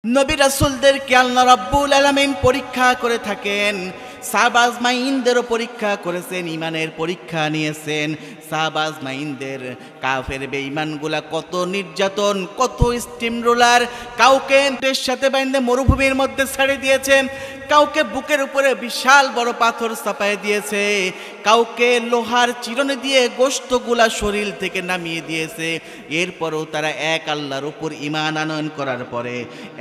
নবী রাসূলদেরকে আল্লাহ রাব্বুল আলামিন পরীক্ষা করে থাকেন। সাহাবা আজমাইনদেরও পরীক্ষা করেছেন, ইমানের পরীক্ষা নিয়েছেন। সাহাবা আজমাইনদের কাফের বেঈমানগুলা কত নির্যাতন, কত স্টিম রোলার, কাউকে টের সাথে বাইন্ধে মরুভূমির মধ্যে ছেড়ে দিয়েছে, কাউকে বুকের উপরে বিশাল বড় পাথর চাপায় দিয়েছে, কাউকে লোহার চিরুনি দিয়ে গোশতগুলা শরীর থেকে নামিয়ে দিয়েছে। এরপরও তারা এক আল্লাহর উপর ঈমান আনয়ন করার পরে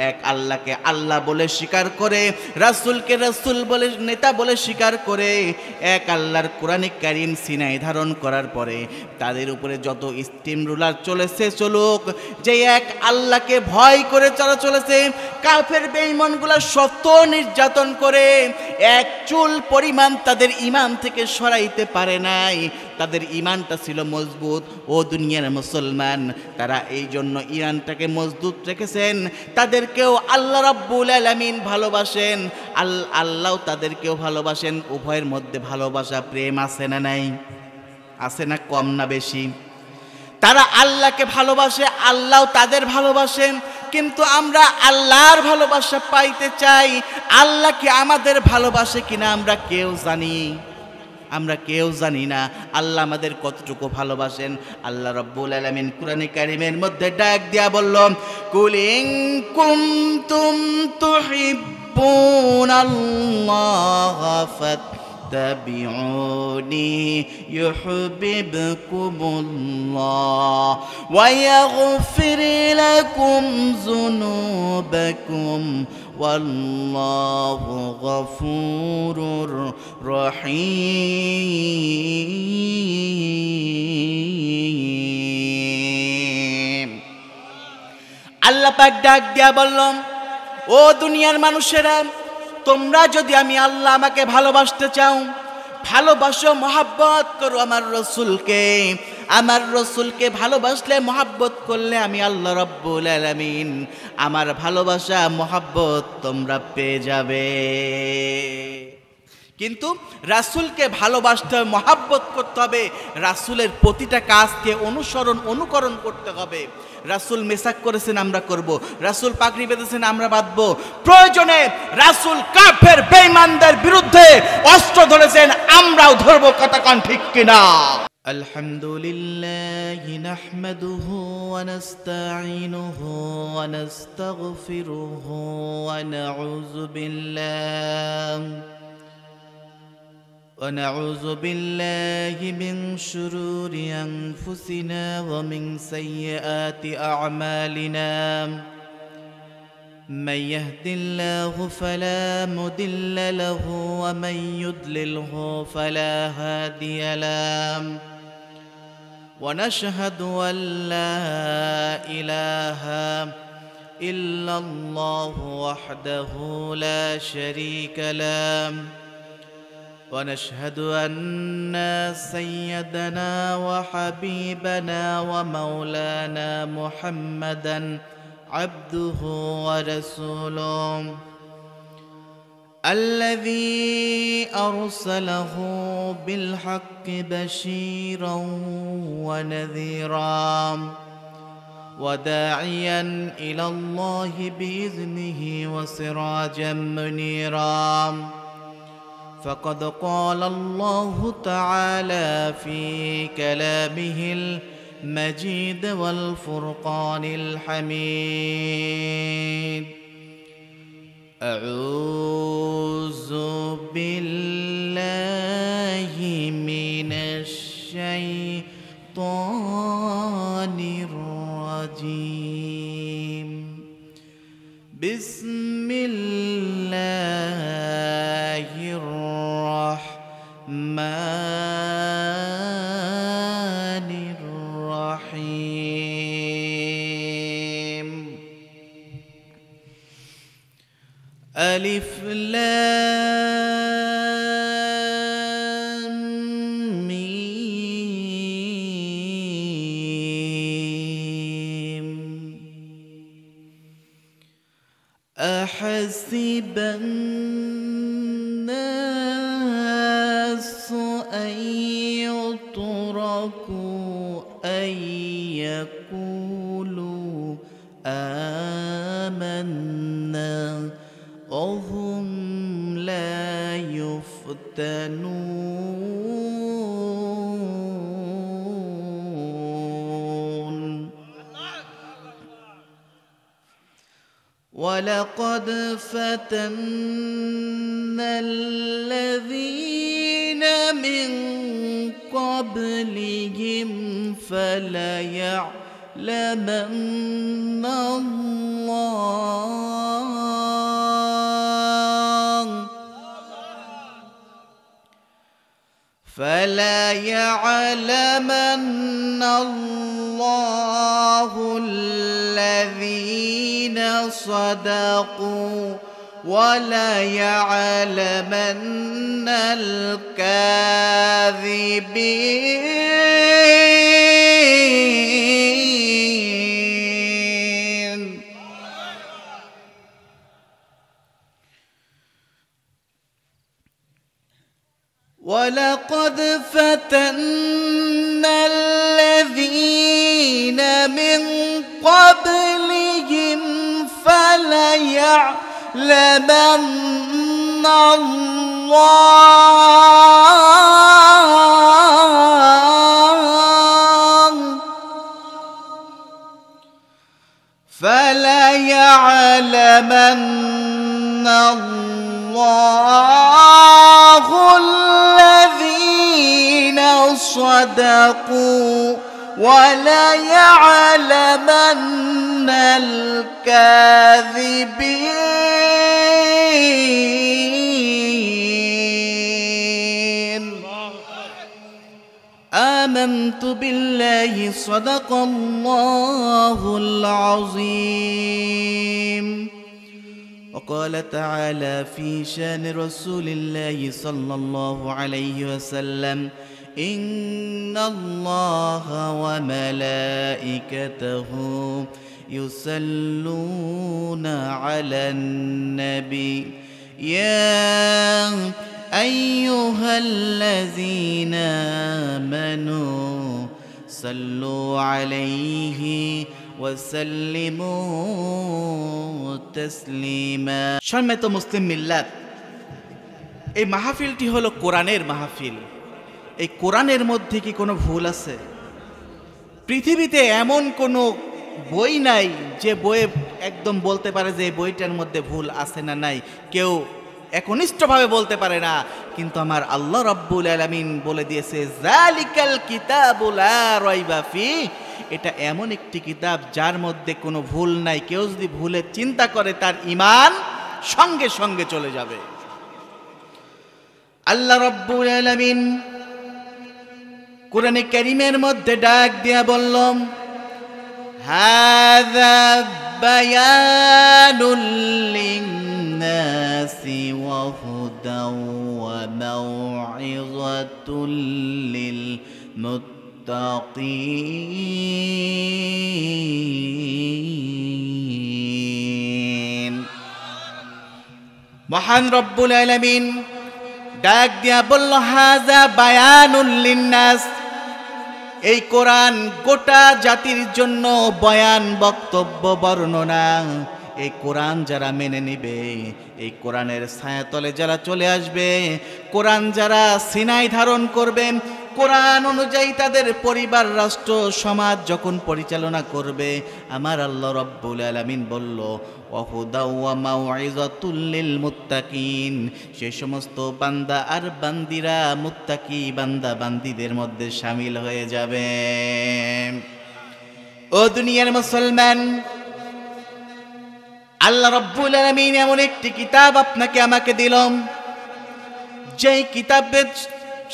এক আল্লাহকে আল্লাহ বলে স্বীকার করে, রাসূলকে রাসূল বলে, নেতা বলে স্বীকার করে, এক আল্লাহর কোরআনে কারীম সিনায় ধারণ করার পরে তাদের উপরে যত স্টিম রুলার চলেছে চলুক, যে এক আল্লাহকে ভয় করে চলেছে, কাফের বেঈমানগুলা শত নির্যাতন করে এক চুল পরিমাণ তাদের ঈমান থেকে সরাইতে পারে নাই। তাদের ঈমানটা ছিল মজবুত। ও দুনিয়ার মুসলমান, তারা এই জন্য ঈমানটাকে মজবুত রেখেছেন। তাদেরকেও আল্লাহ রাব্বুল আলামিন ভালোবাসেন, আল্লাহ তাদেরকেও ভালোবাসেন। উভয়ের মধ্যে ভালোবাসা প্রেম আছে না নাই? আছে না কম না বেশি? তারা আল্লাহকে ভালোবাসে, আল্লাহ তাদের ভালোবাসেন। কিন্তু আমরা আল্লাহর ভালোবাসা পাইতে চাই। আল্লাহ কি আমাদের ভালোবাসে কিনা আমরা কেউ জানি? আমরা কেউ জানি না আল্লাহ আমাদের কতটুকু ভালোবাসেন। আল্লাহ রাব্বুল আলামিন কোরআনে কারীমের মধ্যে ডাক দিয়া বলল, কুল ইন কুনতুম তুহিব্বুনাল্লাহ ফাত্তাবিউনি ইউহিব্বুকুমুল্লাহ ওয়া ইয়াগফির লাকুম যুনুবাকুম ওয়াল্লাহু গফুরুর রহিম। আল্লাহ পাক ডাক দিয়া বললাম, ও দুনিয়ার মানুষেরা, তোমরা যদি আমি আল্লাহ আমাকে ভালোবাসতে চাও, ভালোবাসো, মহাব্বত করো আমার রসুলকে। আমার রসুলকে ভালোবাসলে, মহাব্বত করলে আমি আল্লাহ রাব্বুল আলামিন আমার ভালোবাসা, মহাব্বত তোমরা পেয়ে যাবে। কিন্তু রাসূলকে ভালোবাসতে হবে, মহাব্বত করতে হবে, রাসূলের প্রতিটা কাজকে অনুকরণ করতে হবে। রাসূল মেসাক করেছেন, আমরা করব। রাসূল পাগড়ি বেঁধেছেন, আমরা বাঁধবো। প্রয়োজনে রাসূল কাফের বেঈমানদের বিরুদ্ধে অস্ত্র ধরেছেন, আমরাও ধরবো। কথা কান ঠিক কিনা? আলহামদুলিল্লাহি নাহমাদুহু ওয়া নাস্তাঈনুহু ওয়া নাস্তাগফিরুহু ওয়া ونعوذ بالله من شرور أنفسنا ومن سيئات أعمالنا من يهد الله فلا مضل له ومن يضلله فلا هادي له ونشهد أن لا إله إلا الله وحده لا شريك له ونشهد أن سيدنا وحبيبنا ومولانا محمدًا عبده ورسوله الذي أرسله بالحق بشيرا ونذيرا وداعيا إلى الله بإذنه وسراجا منيرا فقد قال الله تعالى في كلامه المجيد والفرقان الحميد أعوذ بالله من الشيطان الرجيم بسم الله الرحمن الرحيم ألف لام ميم أحسب الناس أن يتركوا أن يقولوا آمنا وهم لا يفتنون ولقد فتنا الذين من قبلهم فليعلمن الله الذين صدقوا وليعلمن الكاذبين ولقد فتنا الذين من قبلهم فليعلمن الله الذين صدقوا وليعلمن الكاذبين آمنت بالله صدق الله العظيم وقال تعالى في شان رسول الله صلى الله عليه وسلم إن الله وملائكته يصلون على النبي يا أيها الذين آمنوا صلوا عليه وسلموا تسليما সম্মানিত মুসলিম মিল্লাত এই মাহফিলটি হলো কোরআনের মাহফিল এই কোরআনের মধ্যে কি কোনো ভুল আছে পৃথিবীতে এমন কোনো বই নাই যে বইয়ে একদম বলতে পারে যে এই বইটার মধ্যে ভুল আছে না নাই কেউ একনিষ্ঠভাবে বলতে পারে না কিন্তু আমার আল্লাহ রাব্বুল আলামিন বলে দিয়েছে যালিকাল কিতাবু লা রাইবা ফি এটা এমন একটি কিতাব যার মধ্যে কোনো ভুল নাই কেউ যদি ভুলে চিন্তা করে তার ঈমান সঙ্গে সঙ্গে চলে যাবে আল্লাহ রাব্বুল আলামিন কোরআনে কারীমের মধ্যে ডাক দিয়া বললাম হাযা বায়ানুল লিন্নাসি ওয়া হুদাও ওয়া মাউইযাতুল লিল মুত্তাকিন মহান রব্বুল আলামিন ডাক দিয়া বলল হাযা বায়ানুল লিন্নাস এই কোরআন গোটা জাতির জন্য বয়ান বক্তব্য বর্ণনা এই কোরআন যারা মেনে নেবে এই কোরআনের ছায়াতলে যারা চলে আসবে কোরআন যারা সিনায় ধারণ করবে কোরআন অনুযায়ী তাদের পরিবার রাষ্ট্র সমাজ যখন পরিচালনা করবে আমার আল্লাহ রাব্বুল আলামিন বলল ওয়াহুদাও ওয়া মাউইযাতুল লিল মুত্তাকিন সেই সমস্ত বান্দা আর বান্দিরা মুত্তাকি বান্দা বান্দিদের মধ্যে শামিল হয়ে যাবে ও দুনিয়ার মুসলমান আল্লাহ রাব্বুল আলামিন এমন একটি কিতাব আপনাকে আমাকে দিলাম যেই কিতাবের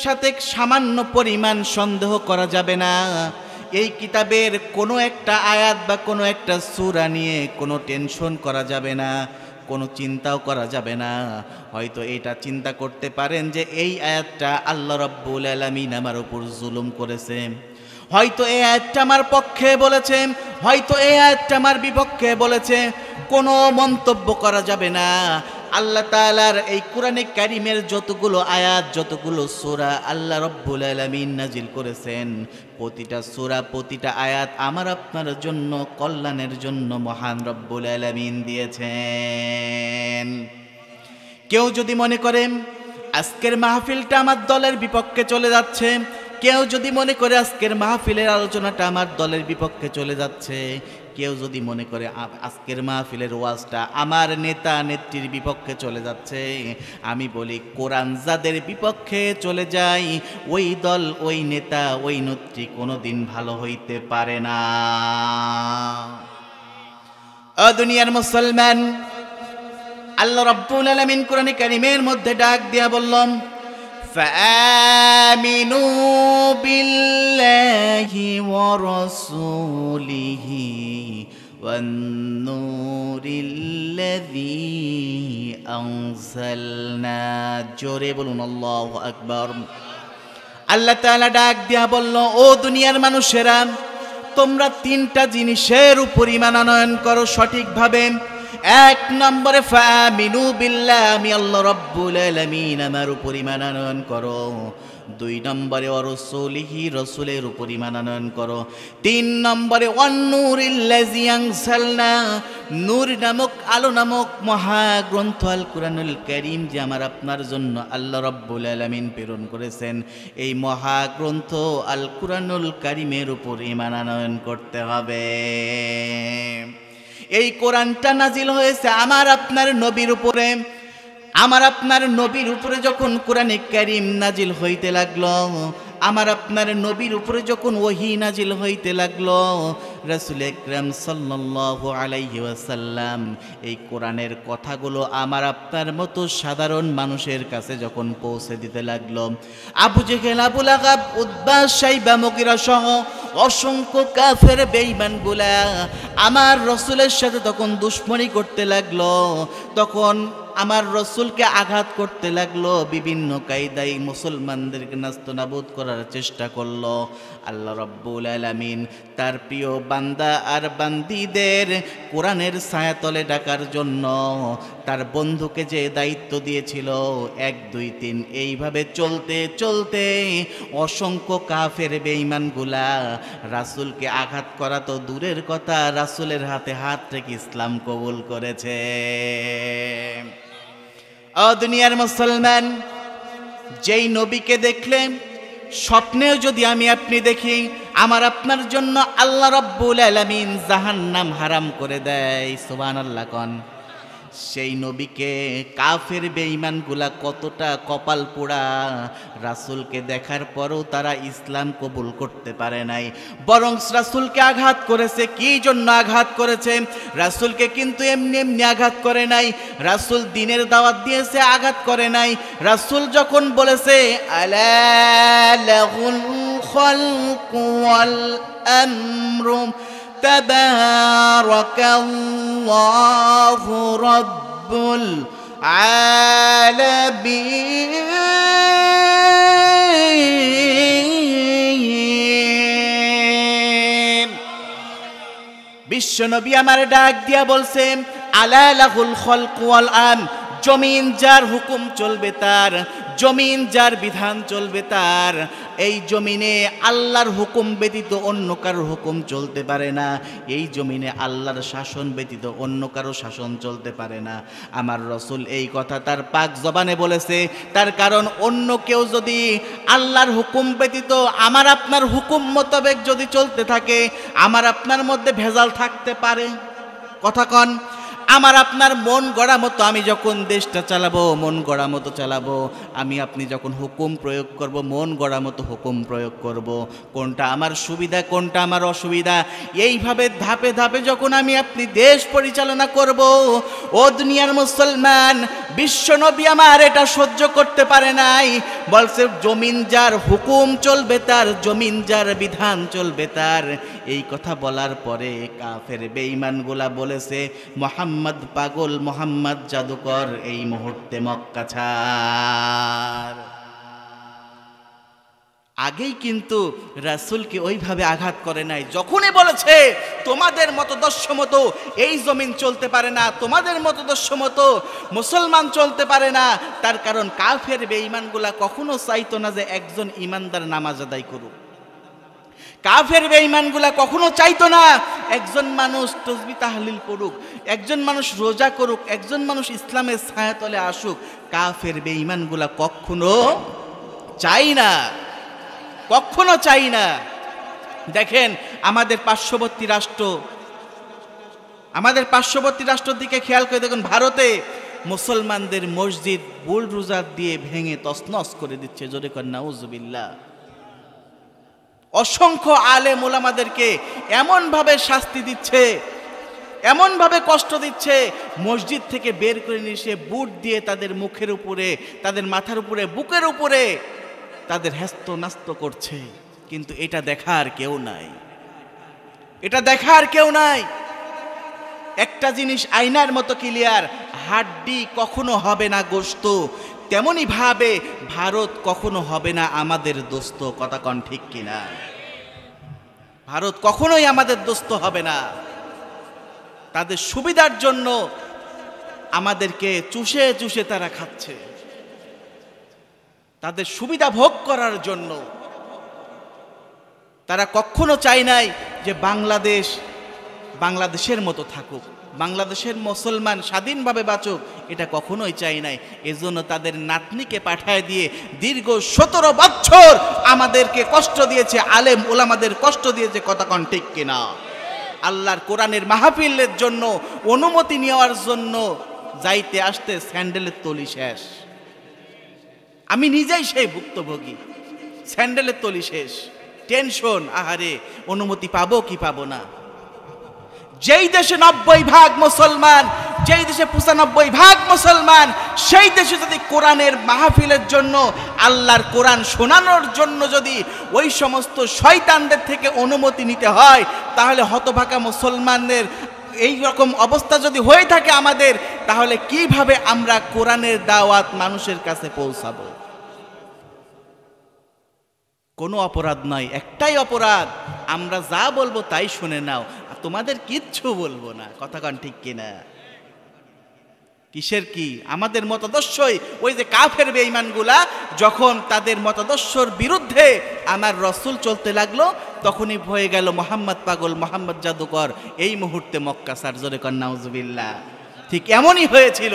সাথে সামান্য পরিমাণ সন্দেহ করা যাবে না এই কিতাবের কোনো একটা আয়াত বা কোনো একটা সূরা নিয়ে কোনো টেনশন করা যাবে না কোনো চিন্তাও করা যাবে না হয়তো এটা চিন্তা করতে পারেন যে এই আয়াতটা আল্লাহ রাব্বুল আলামিন আমার উপর জুলুম করেছে হয়তো এই আয়াতটা আমার পক্ষে বলেছে হয়তো এই আয়াতটা আমার বিপক্ষে বলেছে কোনো মন্তব্য করা যাবে না আল্লাহ তাআলার এই কোরআনে কারীমের যতগুলো আয়াত, যতগুলো সূরা আল্লাহ রাব্বুল আলামিন নাজিল করেছেন, প্রতিটা সূরা, প্রতিটা আয়াত আমার আপনার জন্য কল্যাণের জন্য মহান রব্বুল আলামিন দিয়েছেন। কেউ যদি মনে করেন আজকের মাহফিলটা আমার দলের বিপক্ষে চলে যাচ্ছে, কেউ যদি মনে করে আজকের মাহফিলের আলোচনাটা আমার দলের বিপক্ষে চলে যাচ্ছে, কেউ যদি মনে করে আজকের মাহফিলের ওয়াজটা আমার নেতা নেত্রীর বিপক্ষে চলে যাচ্ছে, আমি বলি কোরআন যাদের বিপক্ষে চলে যায় ওই দল, ওই নেতা, ওই নেত্রী কোনোদিন ভালো হইতে পারে না। ও দুনিয়ার মুসলমান, আল্লাহ রাব্বুল আলামিন কোরআনে কারীমের মধ্যে ডাক দিয়া বললাম, ফাআমিনু বিল্লাহি ওয়া রাসূলিহি ওয়ান নূরিল্লাযী আনজালনা। জোরে বলুন আল্লাহু আকবার। আল্লাহ তাআলা ডাক দিয়া বলল, ও দুনিয়ার মানুষেরা, তোমরা তিনটা জিনিসের উপর ঈমান আনয়ন করো সঠিকভাবে। এক নম্বরে ফাআমিনু বিল্লাহ, আমি আল্লাহ রাব্বুল আলামিন আমার উপর ঈমান আনয়ন করো। দুই নম্বরে ওয়া রাসূলিহি, রাসূলের উপর ঈমান আনয়ন করো। তিন নম্বরে ওয়ান নূরিল্লাযী আনজালনা, নূর নামক, আলো নামক মহাগ্রন্থ আল কুরআনুল কারীম যে আমার আপনার জন্য আল্লাহ রাব্বুল আলামিন প্রেরণ করেছেন, এই মহাগ্রন্থ আল কুরআনুল কারীমের উপর ঈমান আনয়ন করতে হবে। এই কোরআনটা নাজিল হয়েছে আমার আপনার নবীর উপরে। আমার আপনার নবীর উপরে যখন কোরআনে কারীম নাজিল হইতে লাগলো, আমার আপনার নবীর উপরে যখন ওহী নাজিল হইতে লাগলো, রাসূল আকরাম সাল্লাল্লাহু আলাইহি ওয়াসাল্লাম এই কোরআনের কথাগুলো আমার আপনার মতো সাধারণ মানুষের কাছে যখন পৌঁছে দিতে লাগলো, আবু জেহেল, আবু লাহাব, উতবা, শাইবা, মুগীরা সহ অসংখ্য কাফের বেঈমানগুলা আমার রাসূলের সাথে তখন দুশমনি করতে লাগলো, তখন আমার রাসূলকে আঘাত করতে লাগলো, বিভিন্ন কায়দায় মুসলমানদেরকে নাস্তানাবুদ করার চেষ্টা করলো। আল্লাহ রাব্বুল আলামিন তার প্রিয় বান্দা আর বান্দীদের কোরআনের ছায়াতলে ডাকার জন্য তার বন্ধুকে যে দায়িত্ব দিয়েছিল, 1 2 3 এইভাবে চলতে চলতে অসংখ্য কাফের বেঈমানগুলা রাসূলকে আঘাত করা তো দূরের কথা, রাসূলের হাতে হাত রেখে ইসলাম কবুল করেছে। ও দুনিয়ার মুসলমান, যেই নবীকে দেখলে স্বপ্নেও যদি আমি আপনি দেখি আমার আপনার জন্য আল্লাহ রাব্বুল আলামিন জাহান্নাম হারাম করে দেয়, সুবহানাল্লাহ কোন, সেই নবীকে কাফের বেঈমানগুলা কতটা কপাল পোড়া, রাসূলকে দেখার পরও তারা ইসলাম কবুল করতে পারে নাই, বরং রাসূলকে আঘাত করেছে। কি জন্য আঘাত করেছে? রাসূলকে কিন্তু এমনি এমনি আঘাত করে নাই, রাসূল দ্বীনের দাওয়াত দিয়েছে, আঘাত করে নাই। রাসূল যখন বলেছে আলা লাহুল খালকু ওয়াল আমরু তাবারাকাল্লাহু রাব্বুল আলামিন, বিশ্বনবী আমার ডাক দিয়া বলছে আলা লাহুল খালকু ওয়াল আমর, জমিন যার হুকুম চলবে তার, জমিন যার বিধান চলবে তার। এই জমিনে আল্লাহর হুকুম ব্যতীত অন্য কারো হুকুম চলতে পারে না, এই জমিনে আল্লাহর শাসন ব্যতীত অন্য কারো শাসন চলতে পারে না। আমার রাসূল এই কথা তার পাক জবানে বলেছে, তার কারণ অন্য কেউ যদি আল্লাহর হুকুম ব্যতীত আমার আপনার হুকুম মোতাবেক যদি চলতে থাকে, আমার আপনার মধ্যে ভেজাল থাকতে পারে। কথা কন, আমার আপনার মন গড়া মতো আমি যখন দেশটা চালাবো, মন গড়া মতো চালাবো, আমি আপনি যখন হুকুম প্রয়োগ করব, মন গড়া মতো হুকুম প্রয়োগ করব, কোনটা আমার সুবিধা কোনটা আমার অসুবিধা, এইভাবে ধাপে ধাপে যখন আমি আপনি দেশ পরিচালনা করব, ও দুনিয়ার মুসলমান, বিশ্বনবী আমার এটা সহ্য করতে পারে নাই, বলছে জমিন যার হুকুম চলবে তার, জমিন যার বিধান চলবে তার। এই কথা বলার পরে কাফের বেঈমানগুলা বলেছে মুহাম্মদ পাগল, মুহাম্মদ জাদুকর, এই মুহূর্তে মক্কা ছাড়। আগেই কিন্তু রাসূলকে ওইভাবে আঘাত করে নাই। যখনই বলেছে তোমাদের মতদর্শ মতো এই জমিন চলতে পারে না, তোমাদের মতদর্শ মতো মুসলমান চলতে পারে না, তার কারণ কাফের বেঈমানগুলা কখনো চাইতো না যে একজন ইমানদার নামাজ আদায় করুক। কাফের বেঈমানগুলা কখনো চাইতো না একজন মানুষ তাসবিহ তাহলিল পড়ুক, একজন মানুষ রোজা করুক, একজন মানুষ ইসলামের ছায়াতলে আসুক। কাফের বেঈমানগুলা কখনো চাই না, কখনো চাই না। দেখেন আমাদের পার্শ্ববর্তী রাষ্ট্রের দিকে খেয়াল করে দেখুন, ভারতে মুসলমানদের মসজিদ বুলডোজার দিয়ে ভেঙে তছনছ করে দিচ্ছে। জোরে কর নাউজুবিল্লাহ। অসংখ্য আলেম ওলামাদেরকে এমনভাবে শাস্তি দিচ্ছে, এমনভাবে কষ্ট দিচ্ছে, মসজিদ থেকে বের করে নিয়ে এসে বুট দিয়ে তাদের মুখের উপরে, তাদের মাথার উপরে, বুকের উপরে তাদের হ্যাস্ত নাস্ত করছে। কিন্তু এটা দেখার কেউ নাই, এটা দেখার কেউ নাই। একটা জিনিস আয়নার মতো ক্লিয়ার, হাড্ডি কখনো হবে না গোশত, তেমনি ভাবে ভারত কখনো হবে না আমাদের দোস্ত। কথা কন ঠিক কিনা? ভারত কখনোই আমাদের দোস্ত হবে না। তাদের সুবিধার জন্য আমাদেরকে চুষে চুষে তারা খাচ্ছে, তাদের সুবিধা ভোগ করার জন্য। তারা কখনো চায় নাই যে বাংলাদেশ বাংলাদেশের মতো থাকুক, বাংলাদেশের মুসলমান স্বাধীনভাবে বাঁচুক, এটা কখনোই চাই নাই। এজন্য তাদের নাতনিকে পাঠায় দিয়ে দীর্ঘ 17 বছর আমাদেরকে কষ্ট দিয়েছে, আলেম ওলামাদের কষ্ট দিয়েছে। কথা কন ঠিক কিনা? আল্লাহর কোরআনের মাহফিলের জন্য অনুমতি নেওয়ার জন্য যাইতে আসতে স্যান্ডেলের তলি শেষ। আমি নিজেই সেই ভুক্তভোগী, স্যান্ডেলের তলি শেষ, টেনশন, আহারে অনুমতি পাবো কি পাবো না। যেই দেশে 90% মুসলমান, যেই দেশে 95% মুসলমান, সেই দেশে যদি কোরআনের মাহফিলের জন্য, আল্লাহর কোরআন শোনানোর জন্য যদি ওই সমস্ত শয়তানদের থেকে অনুমতি নিতে হয়, তাহলে হতভাগা মুসলমানদের এই রকম অবস্থা যদি হয়ে থাকে আমাদের, তাহলে কিভাবে আমরা কোরআনের দাওয়াত মানুষের কাছে পৌঁছাবো? কোনো অপরাধ নয়, একটাই অপরাধ, আমরা যা বলবো তাই শুনে নাও, আর তোমাদের কিচ্ছু বলবো না। কথা কন ঠিক কিনা? কিসের কি? আমাদের মতাদর্শই। ওই যে কাফের বেঈমানগুলা যখন তাদের মতাদর্শর বিরুদ্ধে আমার রসুল চলতে লাগলো, তখনই হয়ে গেল মোহাম্মদ পাগল, মোহাম্মদ জাদুকর। এই মুহূর্তে মক্কা সার। জোরে কর নাউজুবিল্লাহ। ঠিক এমনই হয়েছিল,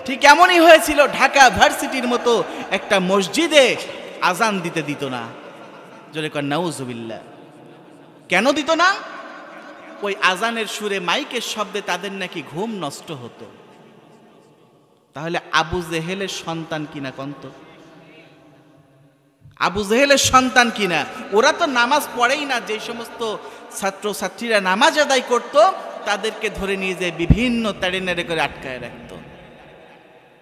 ঠিক এমনই হয়েছিল। ঢাকা ভার্সিটির মতো একটা মসজিদে আজান দিতে দিত না। জোরে কর নাউজুবিল্লাহ। কেন দিত না? ওই আজানের সুরে, মাইকের শব্দে তাদের নাকি ঘুম নষ্ট হতো। তাহলে আবু জেহেলের সন্তান কিনা কন্ত? আবু জেহেলের সন্তান কিনা? ওরা তো নামাজ পড়েই না। যে সমস্ত ছাত্র ছাত্রীরা নামাজ আদায় করত, তাদেরকে ধরে নিয়ে যায় বিভিন্ন তাড়ে নেড়ে করে আটকায় রাখত।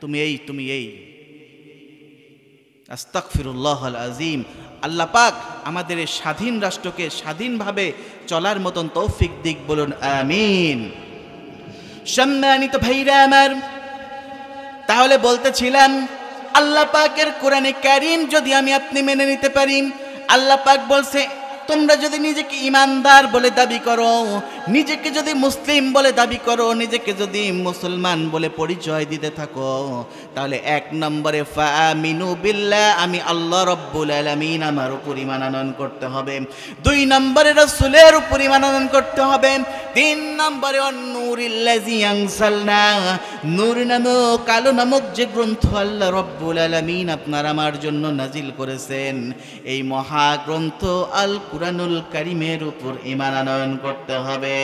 তুমি এই, তুমি এই। আস্তাগফিরুল্লাহল আযীম। আল্লাহ পাক আমাদের এই স্বাধীন রাষ্ট্রকে স্বাধীনভাবে চলার মতন তৌফিক দিক, বলুন আমিন। সম্মানিত ভাইরা আমার, তাহলে বলতেছিলাম আল্লাহ পাকের কোরআনে কারীম যদি আমি আপনি মেনে নিতে পারি, আল্লাহ পাক বলছে তোমরা যদি নিজেকে ইমানদার বলে দাবি করো, নিজেকে যদি মুসলিম বলে দাবি করো, নিজেকে যদি মুসলমান বলে পরিচয় দিতে থাকো, তাহলে 1 নম্বরে ফাআমিনু বিল্লাহ, আমি আল্লাহ রাব্বুল আলামিন, আমার উপর ঈমান আনয়ন করতে হবে। 2 নম্বরে রাসূলের উপর ঈমান আনয়ন করতে হবে। 3 নম্বরে অন-নূরিল্লাযী আনসালনা, নূর নামক, আলো নামক যে গ্রন্থ আল্লাহ রাব্বুল আলামিন আপনার আমার জন্য নাজিল করেছেন, এই মহা গ্রন্থ আল কুরআনুল কারীমের উপর ঈমান আনয়ন করতে হবে।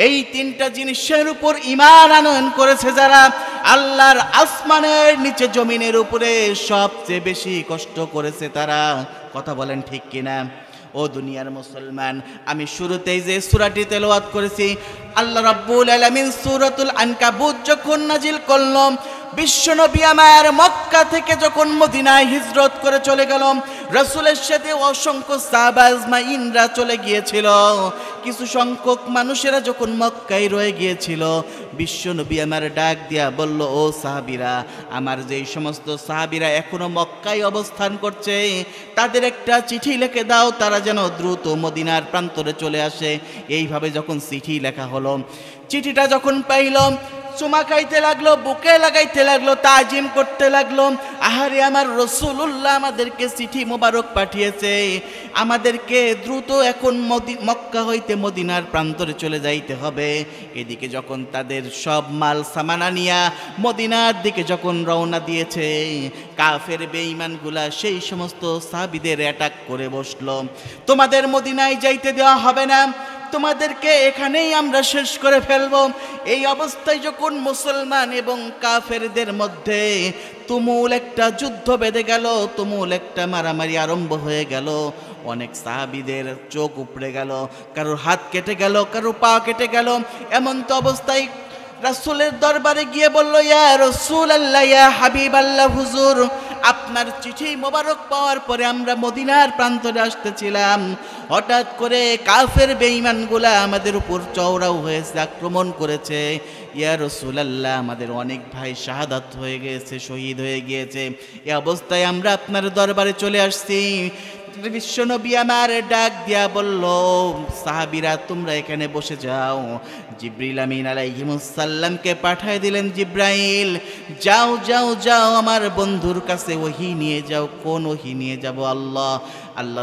এই 3টা জিনিসের উপর ঈমান আনয়ন করেছে যারা, আল্লাহর আসমানের নিচে জমিনের উপরে সবচেয়ে বেশি কষ্ট করেছে তারা। কথা বলেন ঠিক কিনা? ও দুনিয়ার মুসলমান, আমি শুরুতেই যে সূরাটি তেলাওয়াত করেছি, আল্লাহ রাব্বুল আলামিন সূরাতুল আনকাবুত যখন নাজিল করলেন, বিশ্বনবী আমার মক্কা থেকে যখন মদিনায় হিজরত করে চলে গেল, রাসূলের সাথে অসংখ্য সাহাবা আজমাইনরা চলে গিয়েছিল। কিছু সংখ্যক মানুষেরা যখন মক্কায় রয়ে গিয়েছিল, বিশ্বনবী আমার ডাক দিয়া বলল, ও সাহাবীরা, আমার যেই সমস্ত সাহাবীরা এখনো মক্কায় অবস্থান করছে তাদের একটা চিঠি লিখে দাও, তারা যেন দ্রুত মদিনার প্রান্তরে চলে আসে। এইভাবে যখন চিঠি লেখা হলো, চিঠিটা যখন পাইল, চুমা খাইতে লাগলো, বুকে লাগাইতে লাগলো, তাজিম করতে লাগলো। আহারে, আমার রাসূলুল্লাহ আমাদেরকে চিঠি মোবারক পাঠিয়েছে, আমাদেরকে দ্রুত এখন মক্কা হইতে মদিনার প্রান্তরে চলে যাইতে হবে। এদিকে যখন তাদের সব মাল সামানা নিয়া মদিনার দিকে যখন রওনা দিয়েছে, কাফের বেঈমানগুলা সেই সমস্ত সাহাবীদের অ্যাটাক করে বসলো। তোমাদের মদিনায় যাইতে দেওয়া হবে না, তোমাদেরকে এখানেই আমরা শেষ করে ফেলব। এই অবস্থায় যখন মুসলমান এবং কাফেরদের মধ্যে তুমুল একটা যুদ্ধ বেঁধে গেল, তুমুল একটা মারামারি আরম্ভ হয়ে গেল। অনেক সাহাবীদের চোখ উপড়ে গেল, কারোর হাত কেটে গেল, কারোর পা কেটে গেল। এমন তো অবস্থায় রাসূলের দরবারে গিয়ে বলল, ইয়া রাসূলুল্লাহ, ইয়া হাবিবাল্লাহ, হুজুর, আপনার চিঠি মোবারক পাওয়ার পরে আমরা মদিনার প্রান্তরে আসতেছিলাম, হঠাৎ করে কাফের বেঈমানগুলা আমাদের উপর চওড়াও হয়েছে, আক্রমণ করেছে। ইয়া রাসূলুল্লাহ, আমাদের অনেক ভাই শাহাদাত হয়ে গিয়েছে, শহীদ হয়ে গিয়েছে। এই অবস্থায় আমরা আপনার দরবারে চলে আসছি। বিশ্বনবী আমার ডাক দিয়া বলল, সাহাবীরা তোমরা এখানে বসে যাও। জিবরিল আমিন আলাইহিস সালামকে পাঠিয়ে দিলেন, জিব্রাইল যাও যাও যাও আমার বন্ধুর কাছে ওহী নিয়ে যাও। কোন ওহী নিয়ে যাব? আল্লাহ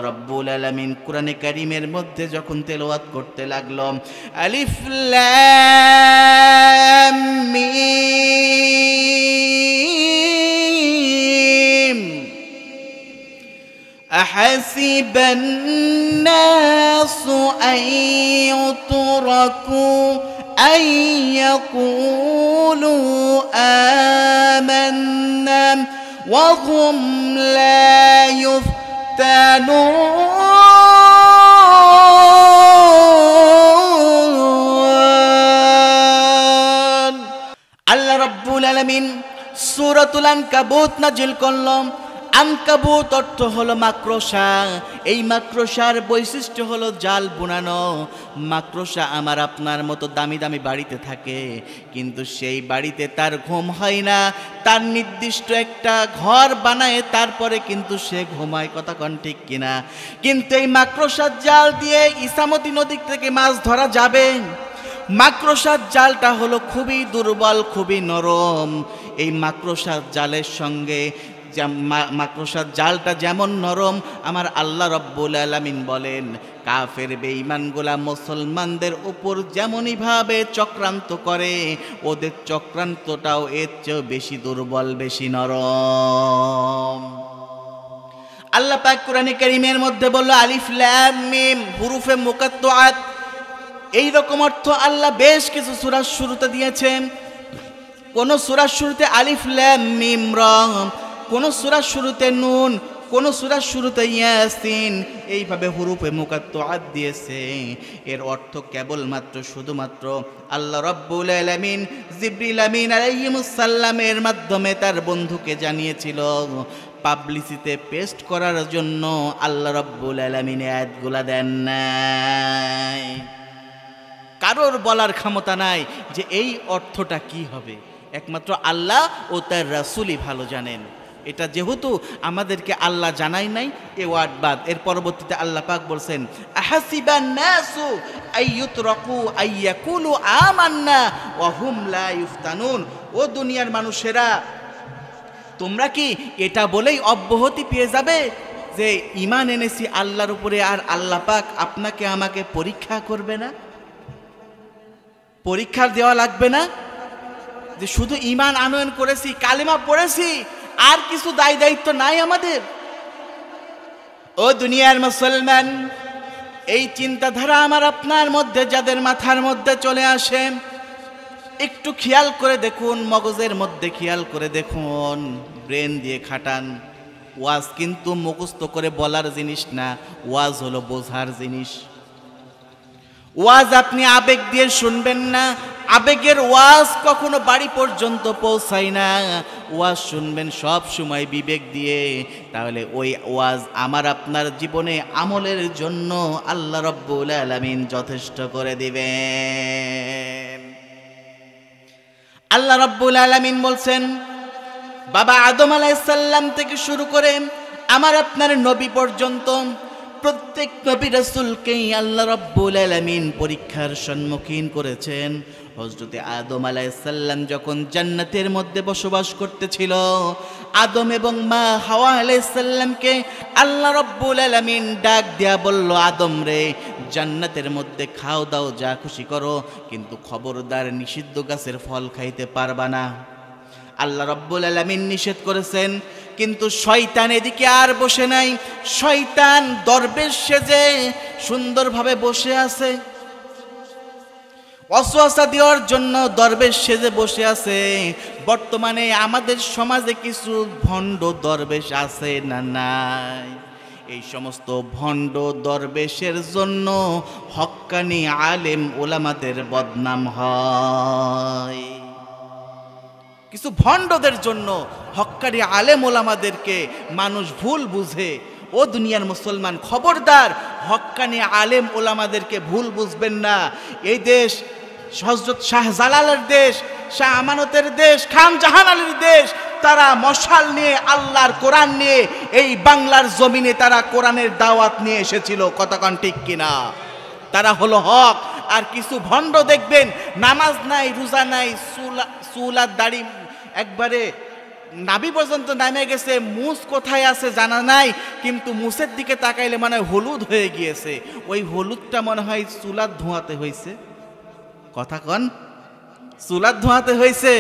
রাব্বুল আলামিন কোরআনে কারীমের মধ্যে যখন তেলাওয়াত করতে লাগলো, আলিফ লাম মিম أحسب الناس أن يتركوا أن يقولوا آمنا وهم لا يفتنون। আল্লাহ রাব্বুল আলামিন সূরাতুল আনকাবুত নাজিল করলেন। আনকাবুত অর্থ হলো মাকড়সা। এই মাকড়সার বৈশিষ্ট্য হলো জাল বুনানো। মাকড়সা আমার আপনার মতো দামি দামি বাড়িতে থাকে, কিন্তু সেই বাড়িতে তার ঘুম হয় না। তার নির্দিষ্ট একটা ঘর বানায়, তারপরে কিন্তু সে ঘুমায়। কথা কন ঠিক কিনা? কিন্তু এই মাকড়সার জাল দিয়ে ইসামতি নদী থেকে মাছ ধরা যাবে। মাকড়সার জালটা হলো খুবই দুর্বল, খুবই নরম। এই মাকড়সার জালের সঙ্গে মাকড়সার জালটা যেমন নরম, আমার আল্লাহ রাব্বুল আলামিন বলেন কাফের বেঈমানগুলা মুসলমানদের উপর যেমনই ভাবে চক্রান্ত করে, ওদের চক্রান্তটাও এর চেয়ে বেশি দুর্বল, বেশি নরম। আল্লাহ পাক কোরআনে কারীমের মধ্যে বলল, আলিফ লাম মিম হুরুফে মুকাত্তাআত। এই রকম অর্থ আল্লাহ বেশ কিছু সূরার শুরুতে দিয়েছেন। কোন সূরার শুরুতে আলিফ লাম মিম রা, কোন সূরার শুরুতে নুন, কোন সূরার শুরুতে ইয়াসিন। এইভাবে হুরুফে মুকাত্তাআত দিয়েছে। এর অর্থ কেবলমাত্র শুধুমাত্র আল্লাহ রাব্বুল আলামিন জিবরিল আমিন আলাইহিস সালামের মাধ্যমে তার বন্ধুকে জানিয়েছিল। পাবলিসিতে পেস্ট করার জন্য আল্লাহ রাব্বুল আলামিন আয়াতগুলা দেন নাই। কারোর বলার ক্ষমতা নাই যে এই অর্থটা কি হবে, একমাত্র আল্লাহ ও তার রাসূলই ভালো জানেন। এটা যেহেতু আমাদেরকে আল্লাহ জানাই নাই, এ ওয়ার্ড বাদ। এর পরবর্তীতে আল্লাহ পাক বলছেন, আহাসিবান নাসু আইয়ুতরাকু আইয়াকুলু আমান্না ওয়া হুম লা ইফতানুন। ও দুনিয়ার মানুষেরা, তোমরা কি এটা বলেই অব্যাহতি পেয়ে যাবে যে ঈমান এনেছি আল্লাহর উপরে, আর আল্লাহ পাক আপনাকে আমাকে পরীক্ষা করবে না? পরীক্ষা দেওয়া লাগবে না? যে শুধু ঈমান আনয়ন করেছি, কালেমা পড়েছি, আর কিছু দায় দায়িত্ব নাই আমাদের? ও দুনিয়ার মুসলমান, এই চিন্তাধারা আমার আপনার মধ্যে, যাদের মাথার মধ্যে চলে আসে, একটু খেয়াল করে দেখুন, মগজের মধ্যে খেয়াল করে দেখুন, ব্রেন দিয়ে খাটান। ওয়াজ কিন্তু মুখস্থ করে বলার জিনিস না, ওয়াজ হলো বোঝার জিনিস। ওয়াজ আপনি আবেগ দিয়ে শুনবেন না, আবেগের ওয়াজ কখনো বাড়ি পর্যন্ত পৌঁছায় না। ওয়াজ শুনবেন সব সময় বিবেক দিয়ে, তাহলে ওই ওয়াজ আমার আপনার জীবনে আমলের জন্য আল্লাহ রাব্বুল আলামিন যথেষ্ট করে দিবেন। আল্লাহ রাব্বুল আলামিন বলছেন, বাবা আদম আলাইহিস সালাম থেকে শুরু করে আমার আপনার নবী পর্যন্ত প্রত্যেক নবী রাসূলকেই আল্লাহ রাব্বুল আলামিন পরীক্ষার সম্মুখীন করেছেন। হযরতে আদম আলাইহিস সালাম যখন জান্নাতের মধ্যে বসবাস করতেছিল, আদম এবং মা হাওয়া আলাইহিস সালামকে আল্লাহ রাব্বুল আলামিন ডাক দেয়া বলল, আদম রে, জান্নাতের মধ্যে খাও দাও যা খুশি করো, কিন্তু খবরদার নিষিদ্ধ গাছের ফল খাইতে পারবা না। আল্লাহ রাব্বুল আলামিন নিষেধ করেছেন, কিন্তু শয়তান এদিকে আর বসে নাই। শয়তান দরবেশ সেজে সুন্দরভাবে বসে আছে, ওয়াসওয়াসা দেওয়ার জন্য দরবেশ সেজে বসে আছে। বর্তমানে আমাদের সমাজে কিছু ভণ্ড দরবেশ আছে না নাই? এই সমস্ত ভণ্ড দরবেশের জন্য হক্কানি আলেম ওলামাদের বদনাম হয়। কিছু ভণ্ডদের জন্য হক্কানি আলেম ওলামাদেরকে মানুষ ভুল বুঝে। ও দুনিয়ার মুসলমান, খবরদার হক্কানি আলেম ওলামাদেরকে ভুল বুঝবেন না। এই দেশ হযরত শাহজালালের দেশ, শাহ আমানতের দেশ, খান জাহান আলীর দেশ। তারা মশাল নিয়ে, আল্লাহর কোরআন নিয়ে এই বাংলার জমিনে তারা কোরআনের দাওয়াত নিয়ে এসেছিল। কতক্ষণ ঠিক কিনা? তারা হলো হক। আর কিছু ভণ্ড দেখবেন নামাজ নাই, রোজা নাই, চুল আর দাড়ি একবারে নাভি পর্যন্ত নামে গেছে, মুছ কোথায় আছে জানা নাই, কিন্তু মুছের দিকে তাকাইলে মনে হয় হলুদ হয়ে গিয়েছে। ওই হলুদটা মনে হয় চুলার ধোঁয়াতে হয়েছে। কথা কন, চুলার ধোঁয়াতে হয়েছে।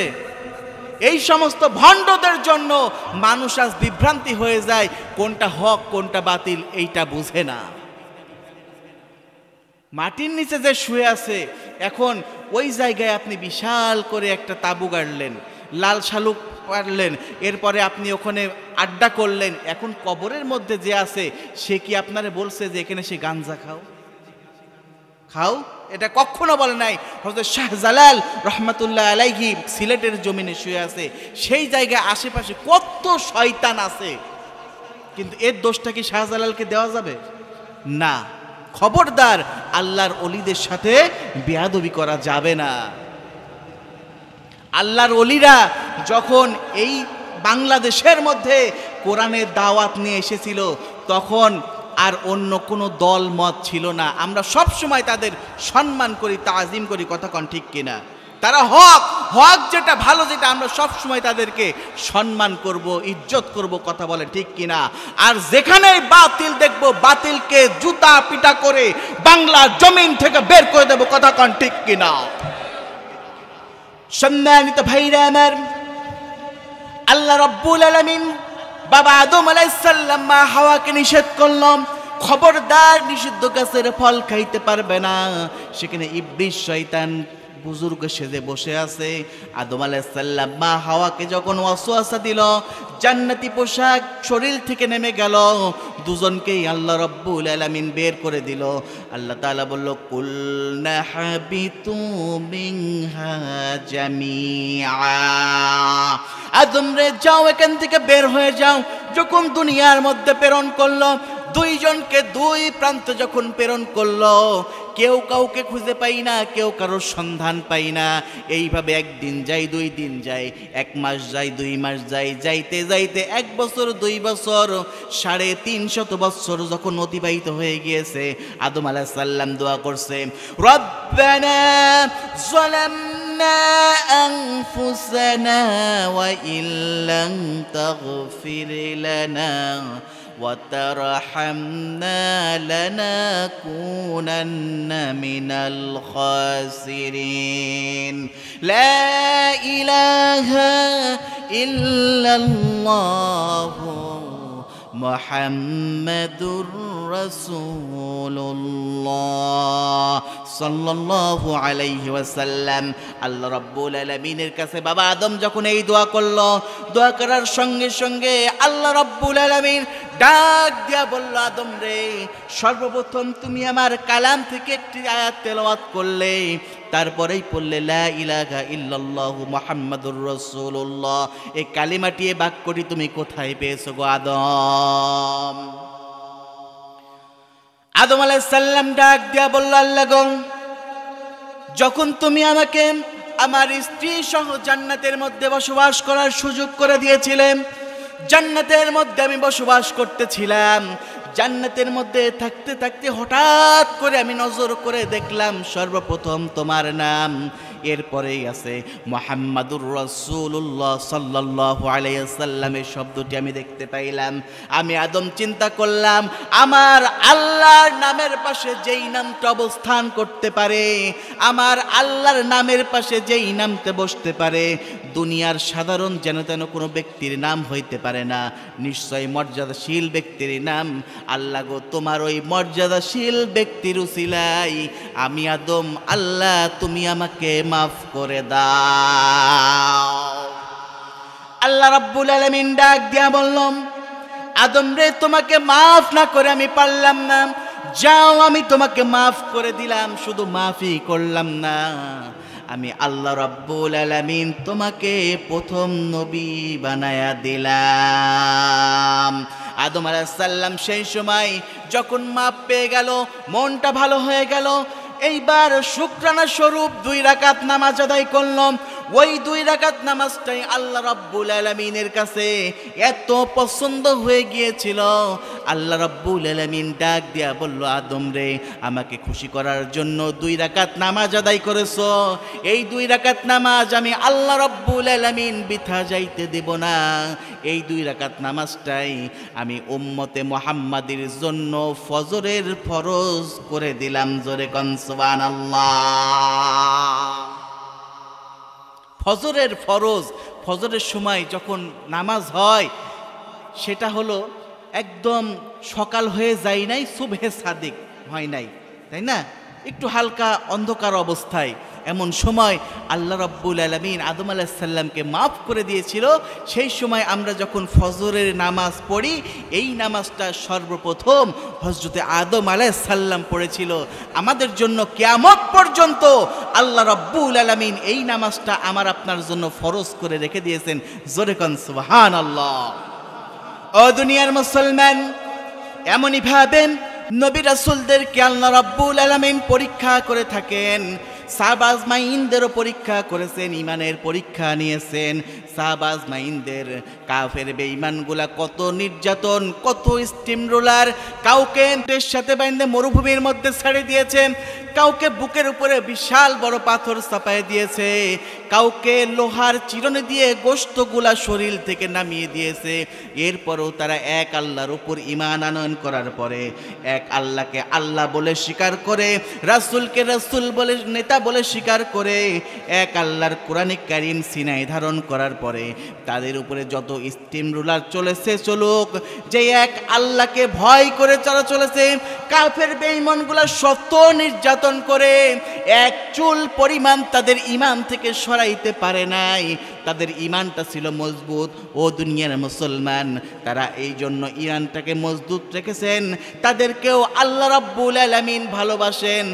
এই সমস্ত ভণ্ডদের জন্য মানুষ আজ বিভ্রান্তি হয়ে যায়, কোনটা হক কোনটা বাতিল এইটা বুঝে না। মাটির নিচে যে শুয়ে আছে, এখন ওই জায়গায় আপনি বিশাল করে একটা তাঁবু গাড়লেন, লাল শালুক পারলেন, এরপরে আপনি ওখানে আড্ডা করলেন। এখন কবরের মধ্যে যে আছে সে কি আপনারে বলছে যে এখানে সে গাঞ্জা খাও? এটা কখনো বলে নাই। হযরত শাহজালাল রাহমাতুল্লাহ আলাইহি সিলেটের জমিনে শুয়ে আছে, সেই জায়গায় আশেপাশে কত শয়তান আছে, কিন্তু এর দোষটা কি শাহজালালকে দেওয়া যাবে না। খবরদার, আল্লাহর ওলিদের সাথে বেয়াদবি করা যাবে না। আল্লাহর ওলিরা যখন এই বাংলাদেশের মধ্যে কোরআনের দাওয়াত নিয়ে এসেছিল, তখন আর অন্য কোনো দল মত ছিল না। আমরা সব সময় তাদের সম্মান করি, তাজিম করি। কথা কন ঠিক কিনা? তারা হক যেটা ভালো, যেটা আমরা সব সময় তাদেরকে সম্মান করব, ইজ্জত করব। কথা বলে ঠিক কিনা? আর যেখানেই বাতিল দেখব, বাতিলকে জুতা পিটা করে বাংলা জমিন থেকে বের করে দেব। কথা কন ঠিক কিনা? সম্মানিত ভাইরা আমার, আল্লাহ রাব্বুল আলামিন বাবা আদম আলাইহিস সালাম মা হাওয়াকে নিষেধ করলাম, খবরদার নিষিদ্ধ গাছের ফল খাইতে পারবে না। সেখানে ইবলিস শয়তান বুজুর্গ সেজে বসে আছে। আদম আলাইহিস সালাম মা হাওয়াকে যখন ওয়াসওয়াসা দিল, জান্নাতি পোশাক শরীর থেকে নেমে গেল, দুজনকেই আল্লাহ রাব্বুল আলামিন বের করে দিল। আল্লাহ তাআলা বলল, কুলনা হাবিতু মিনহা জামিআ, আদম রে যাও এখান থেকে বের হয়ে যাও। যখন দুনিয়ার মধ্যে প্রেরণ করলো, দুইজনকে দুই প্রান্ত যখন প্রেরণ করলো, কেউ কাউকে খুঁজে পাই না, কেউ কারোর সন্ধান পাই না। এইভাবে একদিন যাই, 2 দিন যাই, 1 মাস যাই, 2 মাস যাই, যাইতে যাইতে 1 বছর, 2 বছর, 350 বছর যখন অতিবাহিত হয়ে গিয়েছে, আদম আলাইহিস সালাম দোয়া করছে, রব্বানা যালামনা আনফুসানা ওয়া ইল্লাম তাগফির লানা وترحمنا لنكونن من الخاسرين لا إله إلا الله মুহাম্মাদুর রাসূলুল্লাহ সাল্লাল্লাহু আলাইহি ওয়াসাল্লাম। আল্লাহ রাব্বুল আলামিনের কাছে বাবা আদম যখন এই দোয়া করলো, দোয়া করার সঙ্গে সঙ্গে আল্লাহ রাব্বুল আলামিন ডাক দিয়া বলল, আদম রে, সর্বপ্রথম তুমি আমার কালাম থেকে একটি আয়াত তেলাওয়াত করলে, তারপরেই পড়লে লা ইলাহা ইল্লাল্লাহু মুহাম্মাদুর রাসূলুল্লাহ। এই কালিমাটি, এই বাক্যটি তুমি কোথায় পেয়েছো গো আদম? আদম আলাইহিস সালাম ডাক দিয়া বলল, আল্লাহ গো, যখন তুমি আমাকে আমার স্ত্রী সহ জান্নাতের মধ্যে বসবাস করার সুযোগ করে দিয়েছিলেন, জান্নাতের মধ্যে আমি বসবাস করতেছিলাম, জান্নাতের মধ্যে থাকতে থাকতে হঠাৎ করে আমি নজর করে দেখলাম সর্বপ্রথম তোমার নাম, এরপরেই আছে মুহাম্মাদুর রাসূলুল্লাহ সাল্লাল্লাহু আলাইহি ওয়াসাল্লামের শব্দটি আমি দেখতে পাইলাম। আমি আদম চিন্তা করলাম, আমার আল্লাহর নামের পাশে যেই নামটা অবস্থান করতে পারে, আমার আল্লাহর নামের পাশে যেই নামতে বসতে পারে, দুনিয়ার সাধারণ যেন তেন কোনো ব্যক্তির নাম হইতে পারে না, নিশ্চয় মর্যাদাশীল ব্যক্তির নাম। আল্লাহ গো, তোমার ওই মর্যাদাশীল ব্যক্তির উসিলায় আমি আদম, আল্লাহ তুমি আমাকে মাফ করে দাও। আল্লাহ রাব্বুল আলামিন ডাক দিয়া বললাম, আদম রে, তোমাকে মাফ না করে আমি পারলাম না, যাও আমি তোমাকে মাফ করে দিলাম। শুধু মাফই করলাম না, আমি আল্লাহ রাব্বুল আলামিন তোমাকে প্রথম নবী বানায়া দিলাম। আদম আলাইহিস সালাম সেই সময় যখন মাপ পেয়ে গেল, মনটা ভালো হয়ে গেল, এইবার শুকরানা স্বরূপ 2 রাকাত নামাজ আদায় করলাম। ওই 2 রাকাত নামাজটাই আল্লাহ রাব্বুল আলামিনের কাছে এত পছন্দ হয়ে গিয়েছিল, আল্লাহ রাব্বুল আলামিন ডাক দিয়া বলল, আদম রে, আমাকে খুশি করার জন্য 2 রাকাত নামাজ আদায় করেছো, এই 2 রাকাত নামাজ আমি আল্লাহ রাব্বুল আলামিন বৃথা যাইতে দেব না। এই 2 রাকাত নামাজটাই আমি উম্মতে মুহাম্মাদের জন্য ফজরের ফরজ করে দিলাম। জোরে কোন সুবহানাল্লাহ। ফজরের ফরজ, ফজরের সময় যখন নামাজ হয় সেটা হলো একদম সকাল হয়ে যায় নাই, সুবহে সাদিক হয় নাই, তাই না? একটু হালকা অন্ধকার অবস্থায়, এমন সময় আল্লাহ রাব্বুল আলামিন আদম আলাইহিস সালামকে মাফ করে দিয়েছিল। সেই সময় আমরা যখন ফজরের নামাজ পড়ি, এই নামাজটা সর্বপ্রথম হযরতে আদম আলাইহিস সালাম পড়েছিল। আমাদের জন্য কিয়ামত পর্যন্ত আল্লাহ রাব্বুল আলামিন এই নামাজটা আমার আপনার জন্য ফরজ করে রেখে দিয়েছেন। জোরে কোন সুবহানাল্লাহ। ও দুনিয়ার মুসলমান, এমনই ভাবেন নবী রাসূলদেরকে আল্লাহ রাব্বুল আলামিন পরীক্ষা করে থাকেন। সাহাবা আজমাইনদেরও পরীক্ষা করেছেন, ইমানের পরীক্ষা নিয়েছেন। সাহাবা আজমাইনদের কাফের বেঈমানগুলা কত নির্যাতন, কত স্টিম রোলার, কাউকে পেটের সাথে বাইন্ধে মরুভূমির মধ্যে ছেড়ে দিয়েছে, কাউকে বুকের উপরে বিশাল বড় পাথর চাপায় দিয়েছে, কাউকে লোহার চিরুনি দিয়ে গোশতগুলা শরীর থেকে নামিয়ে দিয়েছে। এরপরও তারা এক আল্লাহর উপর ঈমান আনয়ন করার পরে, এক আল্লাহকে আল্লাহ বলে স্বীকার করে, রাসূলকে রাসূল বলে, নেতা বলে স্বীকার করে, এক আল্লাহর কোরআনে কারীম সিনায় ধারণ করার পরে তাদের উপরে যত স্টিম রুলার চলেছে চলুক, যে এক আল্লাহকে ভয় করে চলা চলেছে, কাফের বেঈমানগুলা শত নির্যাতন করে এক চুল পরিমাণ তাদের ঈমান থেকে সরাইতে পারে নাই। তাদের ঈমানটা ছিল মজবুত। ও দুনিয়ার মুসলমান, তারা এই জন্য ঈমানটাকে মজবুত রেখেছেন। তাদেরকেও আল্লাহ রাব্বুল আলামিন ভালোবাসেন,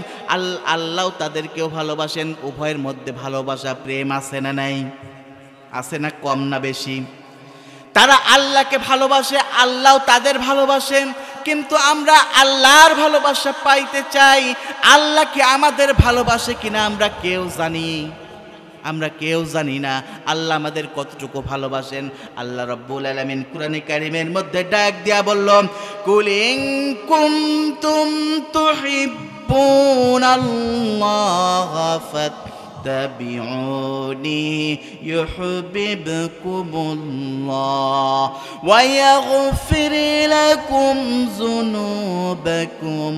আল্লাহ তাদেরকেও ভালোবাসেন। উভয়ের মধ্যে ভালোবাসা, প্রেম আছে না নাই? আছে না? কম না বেশি? তারা আল্লাহকে ভালোবাসে, আল্লাহ তাদের ভালোবাসেন। কিন্তু আমরা আল্লাহর ভালোবাসা পাইতে চাই, আল্লাহ কি আমাদের ভালোবাসে কিনা আমরা কেউ জানি? আমরা কেউ জানি না আল্লাহ আমাদের কতটুকু ভালোবাসেন। আল্লাহ রাব্বুল আলামিন কোরআনে কারীমের মধ্যে ডাক দিয়া বলল, কুল ইন কুনতুম তুহিব্বুনাল্লাহ ফাত্তাবিউনি ইউহিব্বুকুমুল্লাহ ওয়া ইয়াগফির লাকুম যুনুবাকুম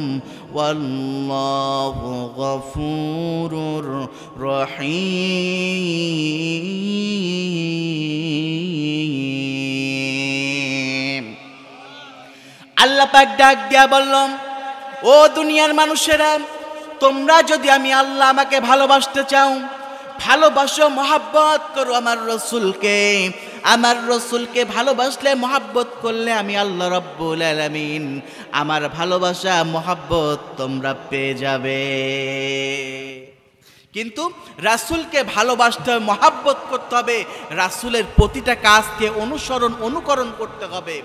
ওয়াল্লাহু গফুরুর রহিম। আল্লাহ পাক ডাক দিয়া বললাম, ও দুনিয়ার মানুষেরা, তোমরা যদি আমি আল্লাহ আমাকে ভালোবাসতে চাও, ভালোবাসো, মহাব্বত করো আমার রসুলকে। আমার রসুলকে ভালোবাসলে, মহাব্বত করলে আমি আল্লাহ রাব্বুল আলামিন আমার ভালোবাসা, মহাব্বত তোমরা পেয়ে যাবে। কিন্তু রাসূলকে ভালোবাসতে হবে, মহাব্বত করতে হবে, রাসূলের প্রতিটা কাজকে অনুকরণ করতে হবে।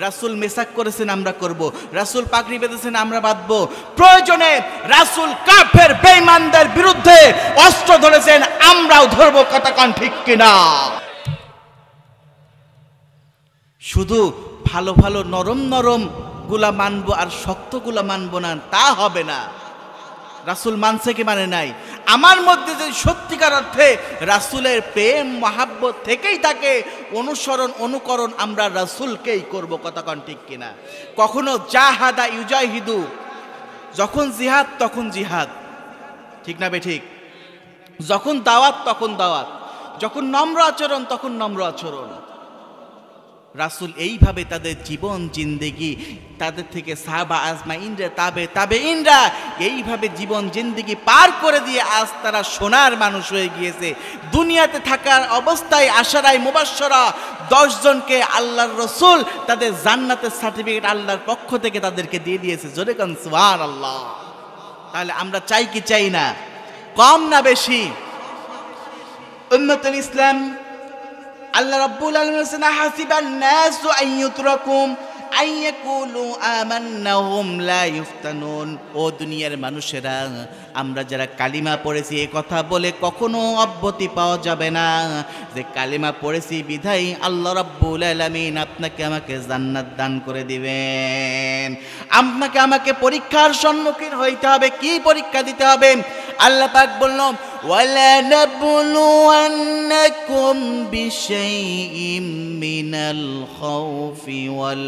রাসূল মেসাক করেছেন আমরা করব, রাসূল পাগড়ি বেঁধেছেন আমরা বাঁধবো, প্রয়োজনে রাসূল কাফের বেঈমানদের বিরুদ্ধে অস্ত্র ধরেছেন আমরাও ধরবো। কথা কোন ঠিক কিনা? শুধু ভালো ভালো নরম নরম গুলা মানবো আর শক্ত গুলা মানবো না, তা হবে না। রাসূল মানছে কি মানে নাই? আমার মধ্যে যদি সত্যিকার অর্থে রাসূলের প্রেম মহাব্বত থেকেই থাকে, অনুকরণ আমরা রাসূলকেই করব। কথা কোন ঠিক কিনা? কখনো জাহাদা ইউজাহিদু, যখন জিহাদ তখন জিহাদ, ঠিক না বেঠিক? যখন দাওয়াত তখন দাওয়াত, যখন নম্র আচরণ তখন নম্র আচরণ। রাসূল এইভাবে তাদের জীবন জিন্দেগি, তাদের থেকে সাহাবা আজমাইনরা তাবেঈনরা এইভাবে জীবন জিন্দেগি পার করে দিয়ে আজ তারা সোনার মানুষ হয়ে গিয়েছে। দুনিয়াতে থাকার অবস্থায় আশারায়ে মুবাশশারা 10 জনকে আল্লাহর রাসূল তাদের জান্নাতের সার্টিফিকেট আল্লাহর পক্ষ থেকে তাদেরকে দিয়ে দিয়েছে। জোরে কোন সুবহানাল্লাহ। তাহলে আমরা চাই কি চাই না? কম না বেশি? উম্মতুল ইসলাম, আল্লাহ রাব্বুল আলামিন বলেছেন হাসিবান নাসু আন ইউতরাকু আন ইয়াকুলু আমান্না হুম লা ইফতানুন। ও দুনিয়ার মানুষেরা, আমরা যারা কালিমা পড়েছি এই কথা বলে কখনো অব্যতি পাওয়া যাবে না যে কালিমা পড়েছি বিধায় আল্লাহ রাব্বুল আলামিন আপনাকে আমাকে জান্নাত দান করে দিবেন। আপনাকে আমাকে পরীক্ষার সম্মুখীন হইতে হবে। কি পরীক্ষা দিতে হবে? আল্লাহ পাক বললেন ওয়ালা নাবলুওয়ান্নাকুম বিশাইইম মিনাল খাউফি ওয়াল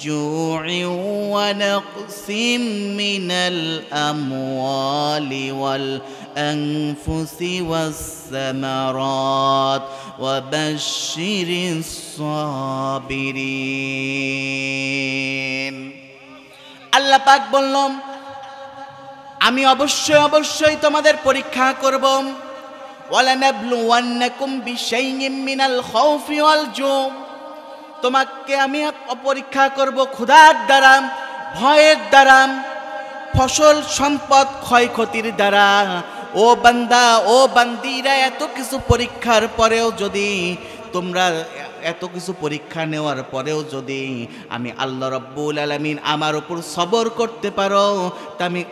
জু'i ওয়া নাকসিম মিনাল আমওয়ালি ওয়াল আনফুসি ওয়াস সামারাত ওয়া বাশশিরিস সাবিরিন। আল্লাহ পাক বললেন আমি অবশ্যই তোমাদের পরীক্ষা করব। ওয়ালানাবলুওয়ান্নাকুম বিশাইইম মিনাল খাউফি ওয়াল জু', তোমাকে আমি পরীক্ষা করব ক্ষুধার দ্বারা, ভয়ের দ্বারা, ফসল সম্পদ ক্ষয়ক্ষতির দ্বারা। ও বান্দা, ও বান্দিরা, এত কিছু পরীক্ষার পরেও যদি তোমরা এত কিছু পরীক্ষা নেওয়ার পরেও যদি আমি আল্লাহ রাব্বুল আলামিন আমার উপর সবর করতে পারো,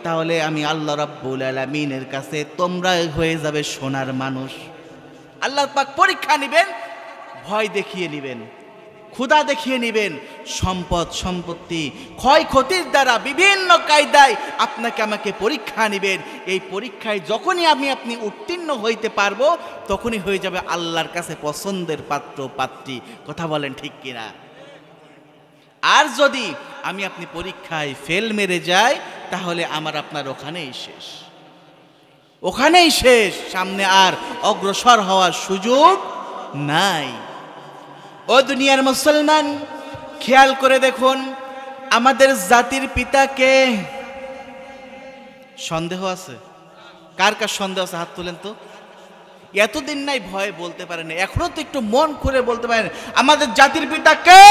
তাহলে আমি আল্লাহ রাব্বুল আলামিনের কাছে তোমরা হয়ে যাবে সোনার মানুষ। আল্লাহ পাক পরীক্ষা নেবেন, ভয় দেখিয়ে নেবেন, ক্ষুধা দেখিয়ে নেবেন, সম্পত্তি ক্ষয়ক্ষতির দ্বারা বিভিন্ন কায়দায় আপনাকে আমাকে পরীক্ষা নেবেন। এই পরীক্ষায় যখনই আপনি উত্তীর্ণ হইতে পারবো, তখনই হয়ে যাবে আল্লাহর কাছে পছন্দের পাত্র পাত্রী। কথা বলেন ঠিক কিনা? আর যদি আপনি পরীক্ষায় ফেল মেরে যাই, তাহলে আমার আপনার ওখানেই শেষ, সামনে আর অগ্রসর হওয়ার সুযোগ নাই। ও দুনিয়ার মুসলমান, খেয়াল করে দেখুন আমাদের জাতির পিতাকে। সন্দেহ আছে? কার কার সন্দেহ আছে? হাত তোলেন তো। এতদিন নাই ভয়ে বলতে পারেন, এখনো তো একটু মন খুলে বলতে পারেন আমাদের জাতির পিতা কে?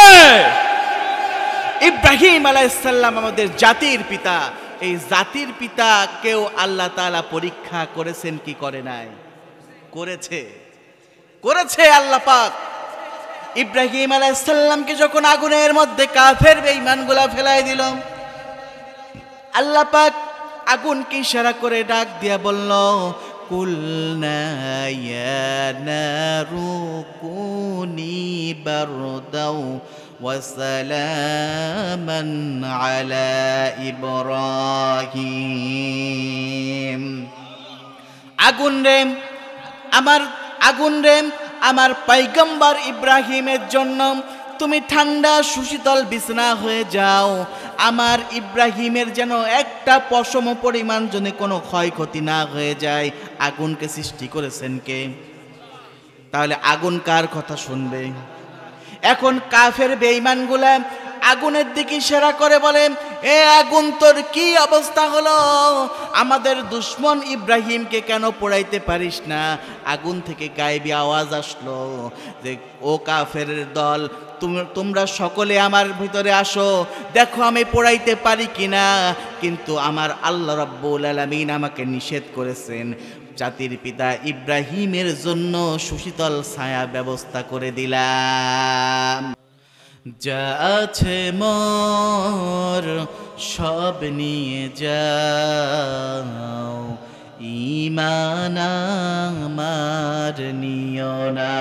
ইব্রাহিম আলাইহিস সালাম আমাদের জাতির পিতা। এই জাতির পিতা কেউ আল্লাহ তাআলা পরীক্ষা করেছেন কি করে নাই? করেছে আল্লাহ পাক। ইব্রাহিম আলাইহিস সালামকে যখন আগুনের মধ্যে কাফের বেঈমানগুলা ফেলাই দিল, আল্লাহ পাক আগুনকে ইশারা করে ডাক দিয়া বলল কুলনা ইয়া নারু কুনি বারদাও ওয়া সালামান আলা ইব্রাহিম। আগুন রে আমার পয়গম্বর ইব্রাহিমের জন্য তুমি ঠান্ডা সুশীতল বিছানা হয়ে যাও। আমার ইব্রাহিমের যেন একটা পশম পরিমাণ যেন কোনো ক্ষয়ক্ষতি না হয়ে যায়। আগুনকে সৃষ্টি করেছেন কে? তাহলে আগুন কার কথা শুনবে? এখন কাফের বেঈমানগুলা আগুনের দিকে ইশারা করে বলে, এ আগুন তোর কি অবস্থা হলো? আমাদের দুশ্মন ইব্রাহিমকে কেন পোড়াইতে পারিস না? আগুন থেকে গায়েবী আওয়াজ আসলো যে ও কাফের দল, তোমরা সকলে আমার ভিতরে আসো, দেখো আমি পোড়াইতে পারি কিনা। কিন্তু আমার আল্লাহ রাব্বুল আলামিন আমাকে নিষেধ করেছেন, জাতির পিতা ইব্রাহিমের জন্য সুশীতল ছায়া ব্যবস্থা করে দিলাম। যা আছে মোর সব নিয়ে যাও, ঈমান আমার নিও না।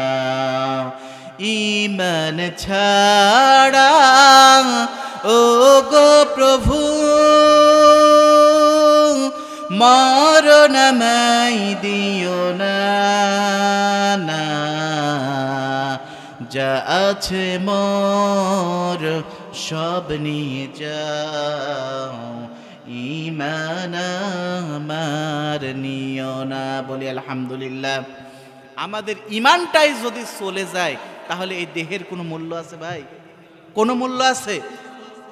ঈমান ছাড়া ও গো প্রভু মরণ আমায় দিও না। যা আছে মোর সব নিয়ে যাও, ঈমান আমার নিও না। বলি আলহামদুলিল্লাহ। আমাদের ঈমানটাই যদি চলে যায় তাহলে এই দেহের কোনো মূল্য আছে ভাই? কোনো মূল্য আছে?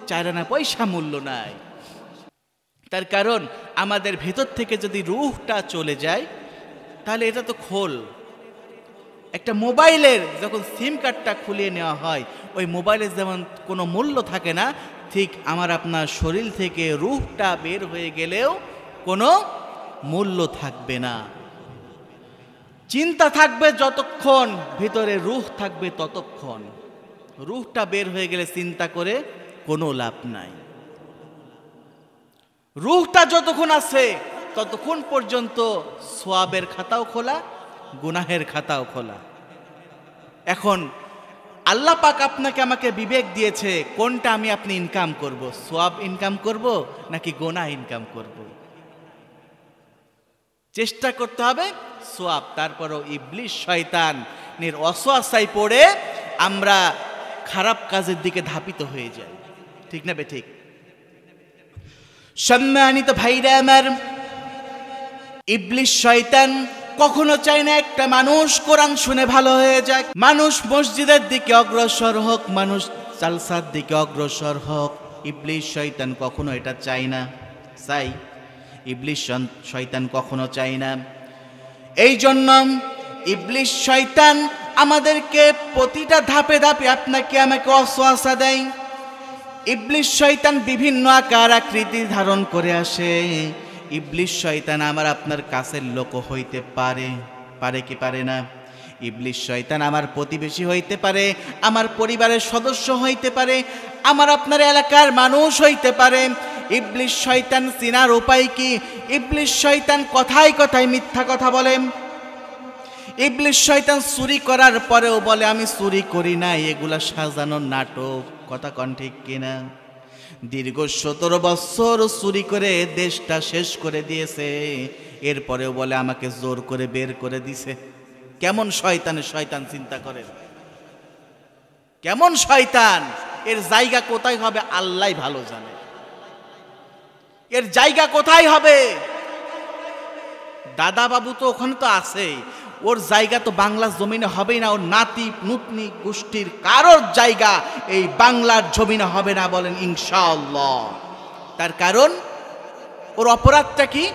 4 আনা পয়সা মূল্য নাই। তার কারণ আমাদের ভেতর থেকে যদি রূহটা চলে যায় তাহলে এটা তো খোল। একটা মোবাইলের যখন সিম কার্ডটা খুলিয়ে নেওয়া হয়, ওই মোবাইলের যেমন কোনো মূল্য থাকে না, ঠিক আমার আপনার শরীর থেকে রূহটা বের হয়ে গেলেও কোনো মূল্য থাকবে না। চিন্তা থাকবে যতক্ষণ, ভিতরে রূহ থাকবে ততক্ষণ। রূহটা বের হয়ে গেলে চিন্তা করে কোনো লাভ নাই। রূহটা যতক্ষণ আছে ততক্ষণ পর্যন্ত সওয়াবের খাতাও খোলা, গুনাহের খাতাও খোলা। এখন আল্লাহ পাক আপনাকে আমাকে বিবেক দিয়েছে, কোনটা আমি আপনি ইনকাম করব? সওয়াব ইনকাম করব নাকি গুনাহ ইনকাম করব? চেষ্টা করতে হবে সওয়াব। তারপরও ইবলিস শয়তানের ওয়াসওয়াসায় পড়ে আমরা খারাপ কাজের দিকে ধাপিত হয়ে যাই। ঠিক না বেঠিক? সম্মানিত ভাইরা আমার, ইবলিস শয়তান কখনো চায় না একটা মানুষ কোরআন শুনে ভালো হয়ে যাক, মানুষ মসজিদের দিকে অগ্রসর হোক, মানুষ জালসার দিকে অগ্রসর হোক। ইবলিস শয়তান কখনো এটা চায় না। চাই? ইবলিস শয়তান কখনো চায় না। এই জন্য ইবলিস শয়তান আমাদেরকে প্রতিটা ধাপে ধাপে আপনাকে আমাকে ওয়াসওয়াসা দেয়। ইবলিস শয়তান বিভিন্ন আকার আকৃতি ধারণ করে আসে। ইবলিস শয়তান আমার আপনার কাছের লোক হইতে পারে, পারে কি পারে না? ইবলিস শয়তান আমার প্রতিবেশী হইতে পারে, আমার পরিবারের সদস্য হইতে পারে, আমার আপনার এলাকার মানুষ হইতে পারে। ইবলিস শয়তান চিনার উপায় কি? ইবলিস শয়তান কথায় কথায় মিথ্যা কথা বলে। ইবলিস শয়তান চুরি করার পরেও বলে আমি চুরি করি না, এগুলা সাজানো নাটক। কথা কন ঠিক কিনা? দীর্ঘ 17 বছর চুরি করে দেশটা শেষ করে দিয়েছে, এরপরেও বলে আমাকে জোর করে বের করে দিছে। কেমন শয়তানের শয়তান চিন্তা করেন, কেমন শয়তান! এর জায়গা কোথায় হবে আল্লাহ ভালো জানে। এর জায়গা কোথায় হবে? দাদা বাবু তো ওখানে তো আছেই, ওর জায়গা তো বাংলার জমিনে হবেই না। ওর নাতি নুতনি গোষ্ঠীর কারোর জায়গা এই বাংলার জমিনে হবে না, বলেন ইনশাআল্লাহ। তার কারণ ওর অপরাধটা কি?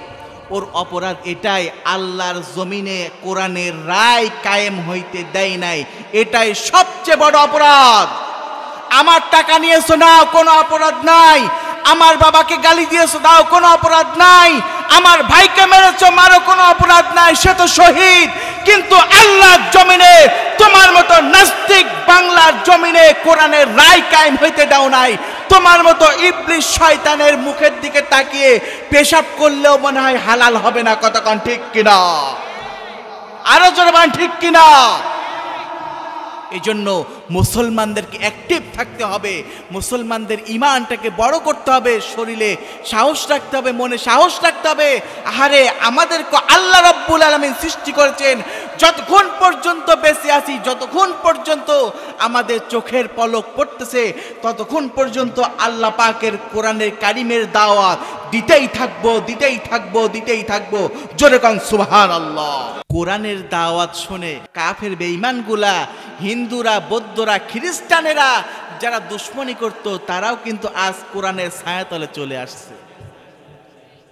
ওর অপরাধ এটাই, আল্লাহর জমিনে কোরআনের রায় কায়েম হইতে দেয় নাই। এটাই সবচেয়ে বড় অপরাধ। আমার টাকা নিয়েছো না, কোনো অপরাধ নাই। আমার বাবাকে গালি দিয়েছো, দাও, কোনো অপরাধ নাই। আমার ভাইকে মেরেছো, মারো, কোনো অপরাধ নাই, সে তো শহীদ। কিন্তু আল্লাহর জমিনে তোমার মতো নাস্তিক বাংলার জমিনে কোরআনের রায় কায়েম হইতে দাও নাই। তোমার মতো ইবলিস শয়তানের মুখের দিকে তাকিয়ে পেশাব করলেও মনে হয় হালাল হবে না। কতক্ষণ ঠিক কিনা? আরো জোরে বলেন ঠিক কিনা? এই জন্য মুসলমানদেরকে অ্যাক্টিভ থাকতে হবে, মুসলমানদের ঈমানটাকে বড় করতে হবে, শরীরে সাহস রাখতে হবে, মনে সাহস রাখতে হবে। আহারে, আমাদেরকে আল্লাহ রাব্বুল আলামিন সৃষ্টি করেছেন, যতক্ষণ পর্যন্ত বেঁচে আছি, যতক্ষণ পর্যন্ত আমাদের চোখের পলক পড়তেছে, ততক্ষণ পর্যন্ত আল্লাহ পাকের কোরআনের কারিমের দাওয়াত দিতেই থাকবো, দিতেই থাকবো, দিতেই থাকবো। জোরে কান সুবহানাল্লাহ। কোরআনের দাওয়াত শুনে কাফের বেঈমানগুলা, হিন্দুরা, বৌদ্ধরা, খ্রিস্টানেরা যারা দুশ্মনী করত, তারাও কিন্তু আজ কোরআনের ছায়াতলে চলে আসছে।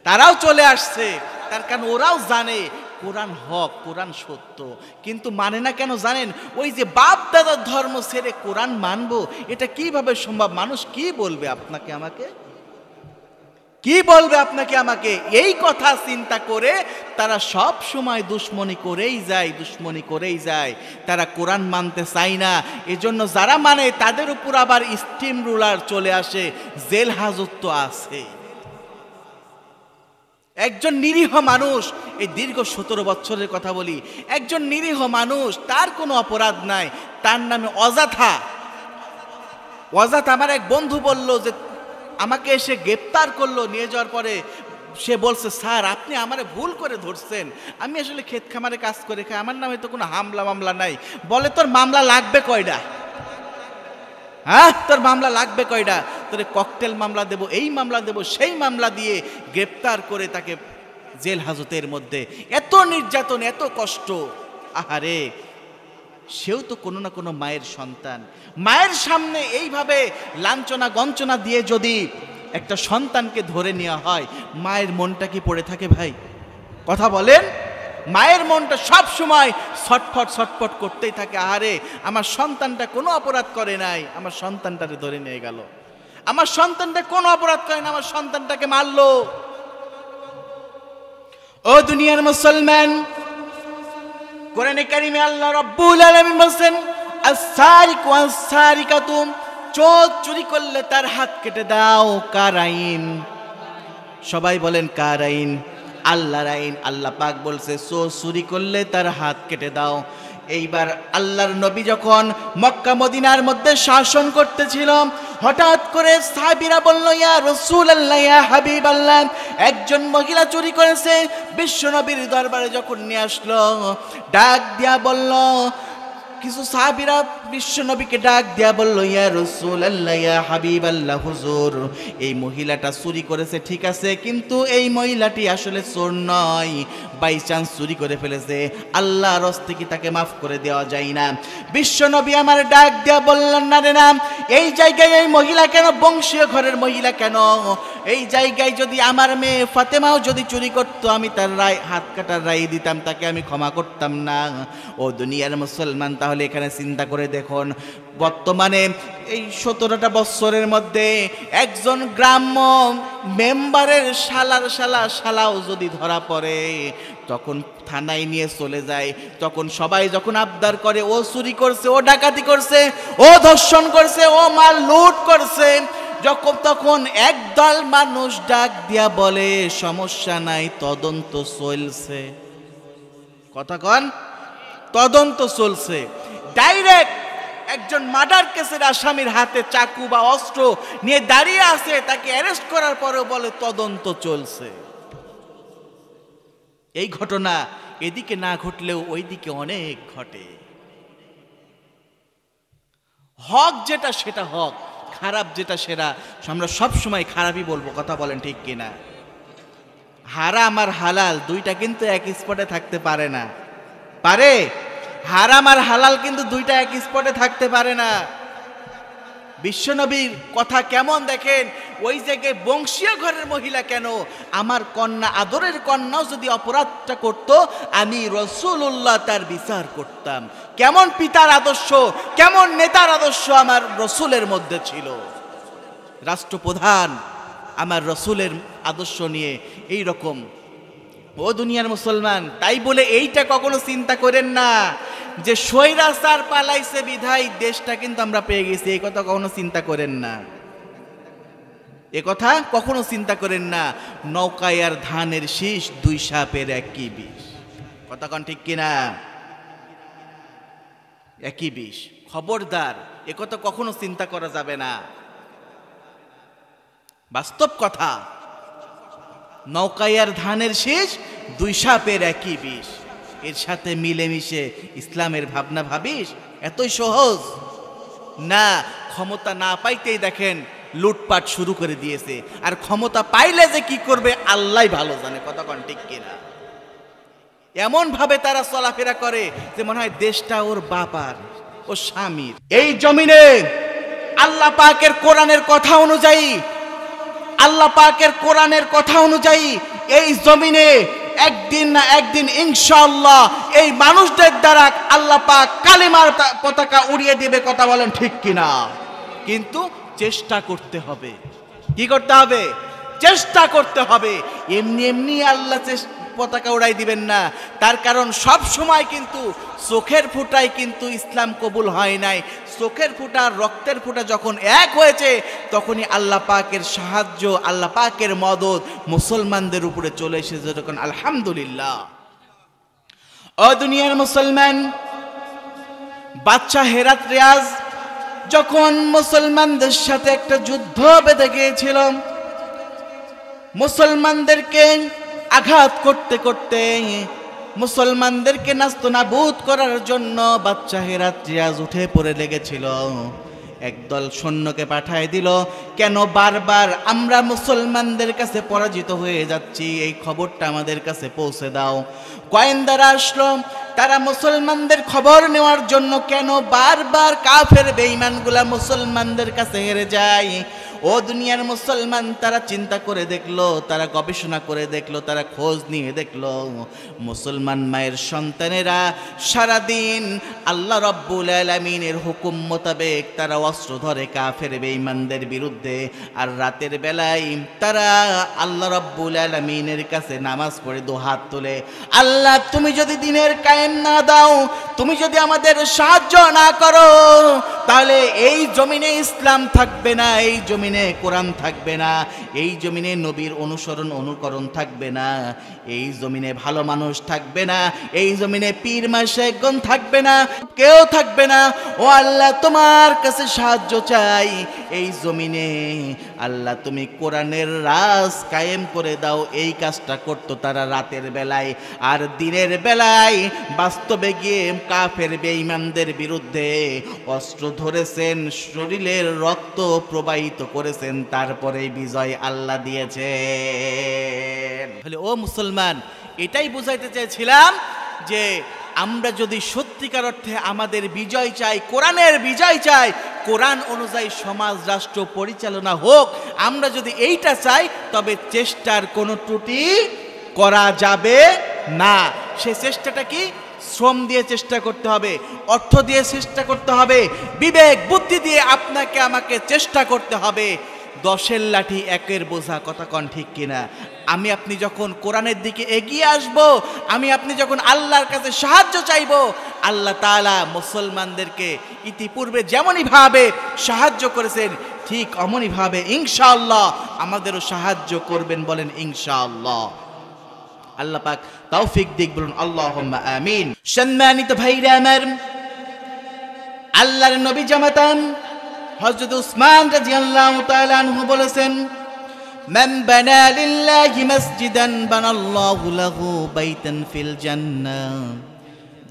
তারাও চলে আসছে। তার কারণ ওরাও জানে কোরআন হক, কোরআন সত্য, কিন্তু মানে না কেন জানেন? ওই যে বাপ দাদার ধর্ম ছেড়ে কোরআন মানবো, এটা কিভাবে সম্ভব? মানুষ কি বলবে আপনাকে আমাকে? কি বলবে আপনাকে আমাকে, এই কথা চিন্তা করে তারা সব সময় দুশ্মনী করেই যায়। তারা কোরআন মানতে চায় না। এজন্য যারা মানে তাদের উপর আবার স্টিম রুলার চলে আসে, জেল হাজত তো আছে। একজন নিরীহ মানুষ, এই দীর্ঘ 17 বছরের কথা বলি, একজন নিরীহ মানুষ, তার কোনো অপরাধ নাই, তার নামে অযথা আমার এক বন্ধু বলল যে আমাকে এসে গ্রেপ্তার করলো, নিয়ে যাওয়ার পরে সে বলছে, স্যার আপনি আমারে ভুল করে ধরছেন, আমি আসলে ক্ষেত খামারে কাজ করে খাই, আমার নামে তো কোনো মামলা নাই। বলে তোর মামলা লাগবে কয়টা? তোর মামলা লাগবে কয়টা? তোরে ককটেল মামলা দেব, এই মামলা দেব, সেই মামলা দিয়ে গ্রেপ্তার করে তাকে জেল হাজতের মধ্যে। এত নির্যাতন, এত কষ্ট। আহারে, সেও তো কোনো না কোনো মায়ের সন্তান। মায়ের সামনে এইভাবে লাঞ্ছনা গঞ্চনা দিয়ে যদি একটা সন্তানকে ধরে নেওয়া হয়, মায়ের মনটা কি পড়ে থাকে ভাই? কথা বলেন। মায়ের মনটা সব সময় ছটফট করতেই থাকে। আহারে, আমার সন্তানটা কোনো অপরাধ করে নাই, আমার সন্তানটাকে ধরে নিয়ে গেল। আমার সন্তানটা কোনো অপরাধ করে না, আমার সন্তানটাকে মারলো। ও দুনিয়ার মুসলমান, কোরআনে কারিমে আল্লাহ রাব্বুল আলামিন বলেন, আস-সারিকু ওয়াস-সারিকাতু, চোর চুরি করলে তার হাত কেটে দাও। কার আইন? সবাই বলেন কার আইন? আল্লাহর আইন। আল্লাহ পাক বলছে চোর চুরি করলে তার হাত কেটে দাও। এইবার আল্লাহর নবী যখন মক্কা মদিনার মধ্যে শাসন করতেছিল, হঠাৎ করে সাহাবীরা বলল, ইয়া রাসূলুল্লাহ, ইয়া হাবিবাল্লাহ, একজন মহিলা চুরি করেছে। বিশ্ব নবীর দরবারে যখন নিয়ে আসলো, ডাক দিয়া বলল, কিছু সাহাবীরা বিশ্ব নবীকে ডাক দিয়া বলল, ইয়া রাসূলুল্লাহ, ইয়া হাবিবাল্লাহ, হুজুর এই মহিলাটা চুরি করেছে ঠিক আছে, কিন্তু এই মহিলাটি আসলে চোর নয়, বাই চান্স চুরি করে ফেলেছে, আল্লাহর হস্তে কি তাকে মাফ করে দেওয়া যায় না? বিশ্ব নবী আমার ডাক দিয়া বললেন, না রে না, এই জায়গায় এই মহিলা কেন? বংশীয় ঘরের মহিলা কেন? এই জায়গায় যদি আমার মেয়ে ফাতেমাও যদি চুরি করতো, আমি তার হাত কাটার রায় দিতাম, তাকে আমি ক্ষমা করতাম না। ও দুনিয়ার মুসলমান, তাহলে এখানে চিন্তা করে দেখুন, বর্তমানে এই 17টা বছরের মধ্যে একজন গ্রাম্য মেম্বারের শালাও যদি ধরা পড়ে, তখন থানায় নিয়ে চলে যায়, তখন সবাই যখন আবদার করে ও চুরি করছে, ও ডাকাতি করছে, ও ধর্ষণ করছে, ও মাল লুট করছে, তখন একদল মানুষ ডাক দিয়া বলে, সমস্যা নাই, তদন্ত চলছে। কথা কন, তদন্ত চলছে। ডাইরেক্ট একজন মার্ডার কেসের আসামির হাতে চাকু বা অস্ত্র নিয়ে দাঁড়িয়ে আছে, তাকে অ্যারেস্ট করার পরেও বলে তদন্ত চলছে। এই ঘটনা এদিকে না ঘটলেও ওইদিকে অনেক ঘটে। হক যেটা সেটা হক, খারাপ যেটা সেটা আমরা সবসময় খারাপই বলবো। কথা বলেন ঠিক কিনা? হারাম আর হালাল দুইটা কিন্তু এক স্পটে থাকতে পারে না। পারে? হারাম আর হালাল কিন্তু দুইটা এক স্পটে থাকতে পারে না। বিশ্বনবীর কথা কেমন দেখেন, ওই জায়গায় বংশীয় ঘরের মহিলা কেন, আমার কন্যা, আদরের কন্যাও যদি অপরাধটা করত, আমি রাসূলুল্লাহ তার বিচার করতাম। কেমন পিতার আদর্শ, কেমন নেতার আদর্শ আমার রসুলের মধ্যে ছিল। রাষ্ট্রপ্রধান আমার রসুলের আদর্শ নিয়ে এই রকম। ও দুনিয়ার মুসলমান, তাই বলে এইটা কখনো চিন্তা করেন না যে স্বৈরাচার পালাইছে বিধায় দেশটা কিন্তু আমরা পেয়ে গেছি, এই কথা কখনো চিন্তা করেন না। এ কথা কখনো চিন্তা করেন না। নৌকায় আর ধানের শীষ, দুই সাপের একই বিষ। কথা কন ঠিক কিনা? একই বিষ। খবরদার, এ কথা কখনো চিন্তা করা যাবে না। বাস্তব কথা, নৌকায় আর ধানের শীষ, দুই সাপের একই বিষ। এর সাথে মিলেমিশে ইসলামের ভাবনা ভাবিস? এতই সহজ না। ক্ষমতা না পাইতেই দেখেন লুটপাট শুরু করে দিয়েছে, আর ক্ষমতা পাইলে যে কি করবে আল্লাহ ভালো জানে। কথা কন ঠিক কিনা? এমন ভাবে তারা চলাফেরা করে যে মনে হয় দেশটা ওর বাবার, ও স্বামীর। এই জমিনে আল্লাহ পাকের কোরআনের কথা অনুযায়ী, আল্লাহ পাকের কোরআনের কথা অনুযায়ী এই জমিনে একদিন না একদিন ইনশাআল্লাহ এই মানুষদের দ্বারা আল্লাহ পাক কালিমার পতাকা উড়িয়ে দিবে। কথা বলেন ঠিক কিনা? কিন্তু চেষ্টা করতে হবে। কি করতে হবে? চেষ্টা করতে হবে। এমনি এমনি আল্লাহ পতাকা উড়াই দিবেন না। তার কারণ সব সময় কিন্তু চোখের ফুটায় কিন্তু ইসলাম কবুল হয় নাই। চোখের ফুটা রক্তের ফুটা যখন এক হয়েছে, তখনই আল্লাহ পাকের সাহায্য, আল্লাহ পাকের মদদ মুসলমানদের উপরে চলে এসেছে। যখন আলহামদুলিল্লাহ। ও দুনিয়ার মুসলমান, বাদশা হেরাত রিয়াজ যখন মুসলমানদের সাথে একটা যুদ্ধ বেঁধে গিয়েছিল, মুসলমানদেরকে আঘাত করতে করতে, মুসলমানদেরকে নাস্তানাবুদ করার জন্য বাদশা হেরাত রিয়াজ উঠে পড়ে লেগেছিল। একদল সৈন্যকে পাঠায় দিল, কেন বারবার আমরা মুসলমানদের কাছে পরাজিত হয়ে যাচ্ছি, এই খবরটা আমাদের কাছে পৌঁছে দাও। গোয়েন্দারা আসলো, তারা মুসলমানদের খবর নেওয়ার জন্য কেন বারবার কাফের বেঈমানগুলা মুসলমানদের কাছে হেরে যায়। ও দুনিয়ার মুসলমান, তারা চিন্তা করে দেখলো, তারা গবেষণা করে দেখলো, তারা খোঁজ নিয়ে দেখলো, মুসলমান মায়ের সন্তানেরা সারাদিন আল্লাহ রাব্বুল আলামিনের হুকুম মোতাবেক তারা অস্ত্র ধরে কাফের বেঈমানদের বিরুদ্ধে, আর রাতের বেলায় তারা আল্লাহ রাব্বুল আলামিনের কাছে নামাজ পড়ে দুহাত তুলে, আল্লাহ তুমি যদি দিনের কায়েম না দাও, তুমি যদি আমাদের সাহায্য না করো, তাহলে এই জমিনে ইসলাম থাকবে না, এই জমিনে কোরআন থাকবে না, এই জমিনে নবীর অনুকরণ থাকবে না, এই জমিনে ভালো মানুষ থাকবে না, এই জমিনে পীর মাশায়েখগণ থাকবে না, কেউ থাকবে না। ও আল্লাহ, তোমার কাছে সাহায্য চাই, এই জমিনে আল্লাহ তুমি কোরআনের রাজ কায়েম করে দাও। এই কাজটা করতো তারা রাতের বেলায়, আর দিনের বেলায় বাস্তবে গিয়ে কাফের বেঈমানদের বিরুদ্ধে অস্ত্র ধরেছেন, শরীরের রক্ত প্রবাহিত করেছেন, তারপরে বিজয় আল্লাহ দিয়েছেন। ও মুসলমান, এটাই বুঝাইতে চাইছিলাম যে আমরা যদি সত্যিকার অর্থে আমাদের বিজয় চাই, কোরআনের বিজয় চাই, কোরআন অনুযায়ী সমাজ রাষ্ট্র পরিচালনা হোক, আমরা যদি এইটা চাই, তবে চেষ্টার কোনো ত্রুটি করা যাবে না। সেই চেষ্টাটা কি? শ্রম দিয়ে চেষ্টা করতে হবে, অর্থ দিয়ে চেষ্টা করতে হবে, বিবেক বুদ্ধি দিয়ে আপনাকে আমাকে চেষ্টা করতে হবে। 10-এর লাঠি 1-এর বোঝা, কথা কন ঠিক কিনা? আমি আপনি যখন কোরআনের দিকে এগিয়ে আসব, আমি আপনি যখন আল্লাহর কাছে সাহায্য চাইব, আল্লাহ তাআলা মুসলমানদেরকে ইতিপূর্বে যেমনই ভাবে সাহায্য করেছেন, ঠিক অমনি ভাবে ইনশাআল্লাহ আমাদেরও সাহায্য করবেন। বলেন ইনশাআল্লাহ। আল্লাহ পাক তৌফিক দিক, বলুন আল্লাহুম্মা আমিন। সম্মানিত ভাইরা আমার, আল্লাহর নবী জামাতাম হযরত উসমান রাদিয়াল্লাহু তাআলা আনহু বলেছেন, মান বানা লিল্লাহি মসজিদান বানাল্লাহু লাহু বাইতান ফিল জান্নাহ।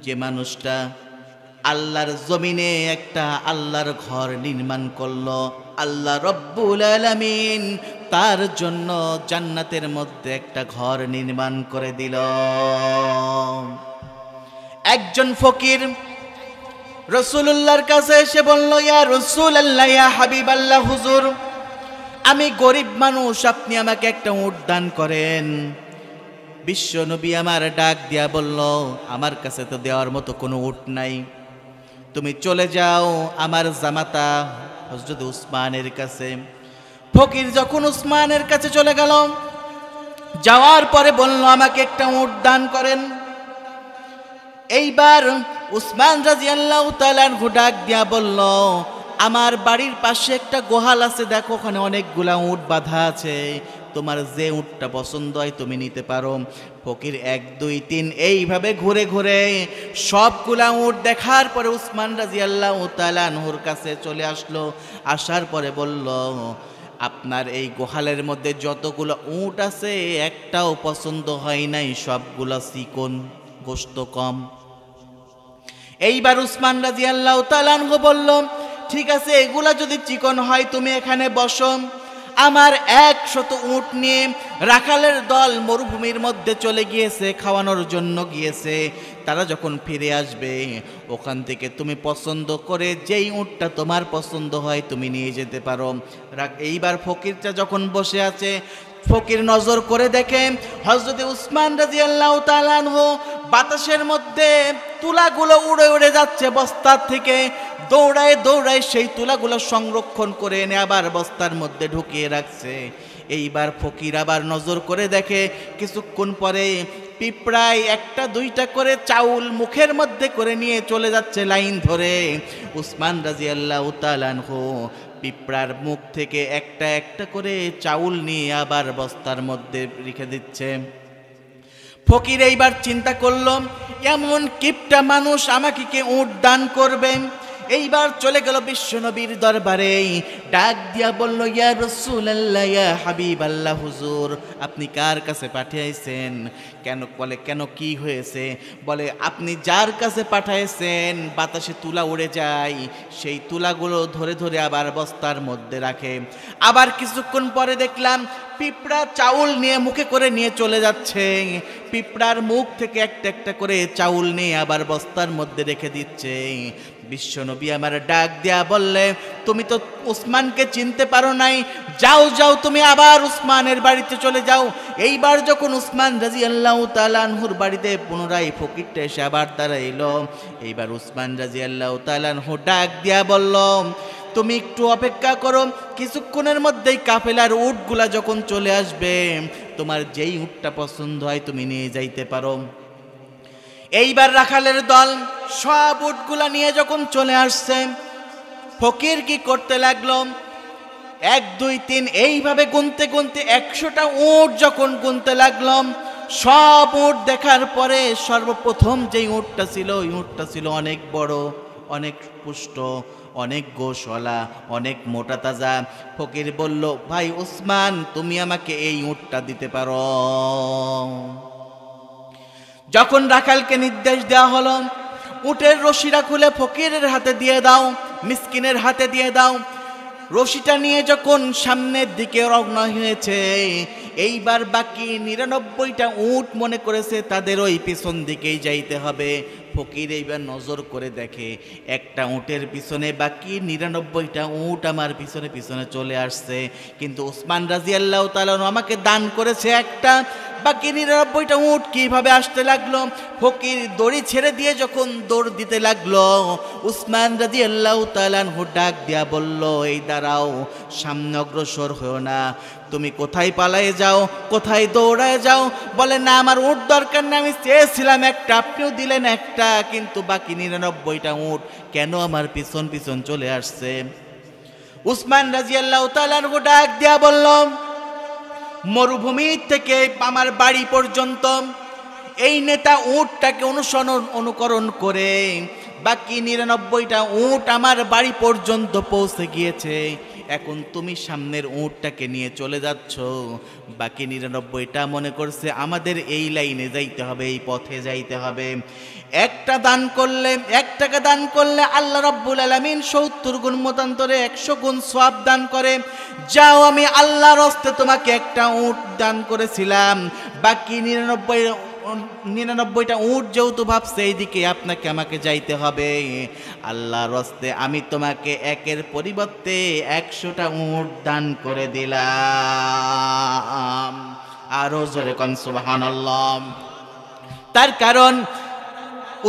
যে মানুষটা আল্লাহর জমিনে একটা আল্লাহর ঘর নির্মাণ করলো, আল্লাহ রব্বুল আলামিন তার জন্য জান্নাতের মধ্যে একটা ঘর নির্মাণ করে দিল। একজন ফকির রাসূলুল্লাহর কাছে এসে বলল, ইয়া রাসূলুল্লাহ, ইয়া হাবিবাল্লাহ, হুজুর আমি গরিব মানুষ, আপনি আমাকে একটা উট দান করেন। বিশ্ব নবী আমার ডাক দিয়া বলল, আমার কাছে তো দেওয়ার মতো কোনো উট নাই, তুমি চলে যাও আমার জামাতা হযরত উসমানের কাছে। ফকির যখন উসমানের কাছে চলে গেল, যাওয়ার পরে বলল, আমাকে একটা উট দান করেন। এইবার উসমান রাদিয়াল্লাহু তাআলা আনহু ডাক দিয়া বলল, আমার বাড়ির পাশে একটা গোহাল আছে, দেখো ওখানে অনেকগুলা উট বাঁধা আছে, তোমার যে উটটা পছন্দ হয় তুমি নিতে পারো। ফকির 1, 2, 3 এইভাবে ঘুরে ঘুরে সবগুলা উট দেখার পরে উসমান রাদিয়াল্লাহু তাআলা আনহুর কাছে চলে আসলো। আসার পরে বলল, আপনার এই গোহালের মধ্যে যতগুলো উট আছে একটাও পছন্দ হয় নাই, সবগুলা চিকন, গোশত কম। এইবার উসমান রাদিয়াল্লাহু তাআলা আনহু বলল, ঠিক আছে, এগুলা যদি চিকন হয় তুমি এখানে বসো। আমার 100 উট নিয়ে রাখালের দল মরুভূমির মধ্যে চলে গিয়েছে, খাওয়ানোর জন্য গিয়েছে। তারা যখন ফিরে আসবে, ওখান থেকে তুমি পছন্দ করে যেই উটটা তোমার পছন্দ হয় তুমি নিয়ে যেতে পারো। এইবার ফকিরটা যখন বসে আছে, ফকির নজর করে দেখে হযরত উসমান রাদিয়াল্লাহু তাআলা আনহু বাতাসের মধ্যে তুলাগুলো উড়ে উড়ে যাচ্ছে বস্তার থেকে। দৌড়ায় দৌড়ায় সেই তুলাগুলো সংরক্ষণ করে এনে আবার বস্তার মধ্যে ঢুকিয়ে রাখছে। এইবার ফকির আবার নজর করে দেখে কিছুক্ষণ পরে পিঁপড়ায় একটা দুইটা করে চাউল মুখের মধ্যে করে নিয়ে চলে যাচ্ছে লাইন ধরে। উসমান রাদিয়াল্লাহু তাআলা আনহু পিঁপড়ার মুখ থেকে একটা একটা করে চাউল নিয়ে আবার বস্তার মধ্যে রেখে দিচ্ছে। ফকির এইবার চিন্তা করলো, এমন কিপটা মানুষ আমাকে কে উট দান করবে? এইবার চলে গেল বিশ্বনবীর দরবারে, ডাক দিয়া বলল, ইয়া রাসূলুল্লাহ, ইয়া হাবিবাল্লাহ, হুজুর আপনি কার কাছে পাঠিয়েছেন? কেন? বলে কেন, কি হয়েছে? বলে আপনি যার কাছে পাঠাইছেন বাতাসে তুলা উড়ে যায়, সেই তুলাগুলো ধরে ধরে আবার বস্তার মধ্যে রাখে। আবার কিছুক্ষণ পরে দেখলাম পিঁপড়া চাউল নিয়ে মুখে করে নিয়ে চলে যাচ্ছে, পিঁপড়ার মুখ থেকে একটা একটা করে চাউল নিয়ে আবার বস্তার মধ্যে রেখে দিচ্ছে। বিশ্বনবী আমার ডাক দেয়া বললে, তুমি তো উসমানকে চিনতে পারো নাই, যাও যাও তুমি আবার উসমানের বাড়িতে চলে যাও। এইবার যখন উসমান রাদিয়াল্লাহু তাআলা আনহুর বাড়িতে পুনরায় ফকিরটা এসে আবার দাঁড়াইলো, এইবার উসমান রাদিয়াল্লাহু তাআলা আনহু ডাক দেয়া বলল, তুমি একটু অপেক্ষা করো, কিছুক্ষণের মধ্যেই কাফেলার উটগুলা যখন চলে আসবে, তোমার যেই উটটা পছন্দ হয় তুমি নিয়ে যাইতে পারো। এইবার রাখালের দল সব উটগুলা নিয়ে যখন চলে আসছে, ফকির কি করতে লাগলো, 1 2 3 এইভাবে গুনতে গুনতে 100টা উট যখন গুনতে লাগলো, সব উট দেখার পরে সর্বপ্রথম যেই উটটা ছিল, ওই উটটা ছিল অনেক বড়, অনেক পুষ্ট, অনেক গোশওয়ালা, অনেক মোটা তাজা। ফকির বলল, ভাই উসমান, তুমি আমাকে এই উটটা দিতে পারো? যখন রাখালকে নির্দেশ দেওয়া হলো, উটের রশিটা খুলে ফকিরের হাতে দিয়ে দাও, মিসকিনের হাতে দিয়ে দাও। রশিটা নিয়ে যখন সামনের দিকে রওনা হয়েছে, এইবার বাকি 99টা উট মনে করেছে তাদের ওই পিছন দিকেই যাইতে হবে। ফকির এইবার নজর করে দেখে একটা উটের পিছনে বাকি 99টা উট আমার পিছনে পিছনে চলে আসছে, কিন্তু উসমান রাদিয়াল্লাহু তাআলা আমাকে দান করেছে একটা, বাকি 99টা উট কিভাবে আসতে লাগলো? ফকির দড়ি ছেড়ে দিয়ে যখন দৌড় দিতে লাগলো, উসমান রাদিয়াল্লাহু তাআলা ডাক দিয়া বলল, এই দাঁড়াও, সামনে অগ্রসর হও না, তুমি কোথায় পালায়ে যাও, কোথায় দৌড়ায় যাও? বলে না, আমার উট দরকার না, আমি চেয়েছিলাম একটা, আপনিও দিলেন একটা, কিন্তু বাকি 99টা উট কেন আমার পিছন পিছন চলে আসছে? উসমান রাদিয়াল্লাহু তাআলা ডাক দিয়া বলল, মরুভূমি থেকে আমার বাড়ি পর্যন্ত এই নেতা উটটাকে অনুকরণ করে বাকি 99টা উট আমার বাড়ি পর্যন্ত পৌঁছে গিয়েছে। এখন তুমি সামনের উটটাকে নিয়ে চলে যাচ্ছ, বাকি 99টা মনে করছে আমাদের এই লাইনে যাইতে হবে, এই পথে যাইতে হবে। 1 টাকা দান করলে আল্লাহ রাব্বুল আলামিন 70 গুণ মতান্তরে 100 গুণ সওয়াব দান করে। যাও, আমি আল্লাহর হস্তে তোমাকে একটা উট দান করেছিলাম, বাকি 99টা উট যেহেতু ভাবছে এইদিকে আপনাকে আমাকে যাইতে হবে, আল্লাহর হস্তে আমি তোমাকে 1-এর পরিবর্তে 100টা উট দান করে দিলাম। আরো জোরে কোন সুবহানাল্লাহ। তার কারণ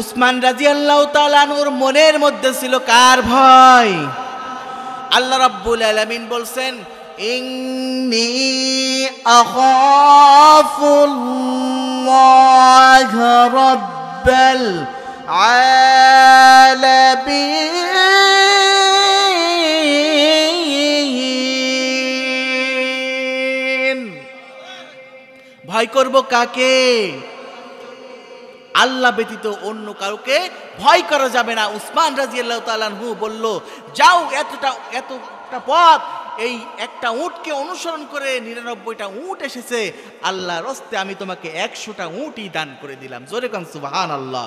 উসমান রাদিয়াল্লাহু তাআলা আনহুর মনের মধ্যে ছিল কার ভয়? আল্লাহ রাব্বুল আলামিন বলছেন, ইন্নী আখাফুল্লাহ রাব্বাল আলামিন। ভয় করব কাকে? আল্লাহ ব্যতীত অন্য কাউকে ভয় করা যাবে না। উসমান রাদিয়াল্লাহু তাআলা আনহু বলল, যাও, এতটা পথ এই একটা উটকে অনুসরণ করে 99টা উট এসেছে, আল্লাহর হস্তে আমি তোমাকে 100টা উটই দান করে দিলাম। জোরে কোন সুবহানাল্লাহ।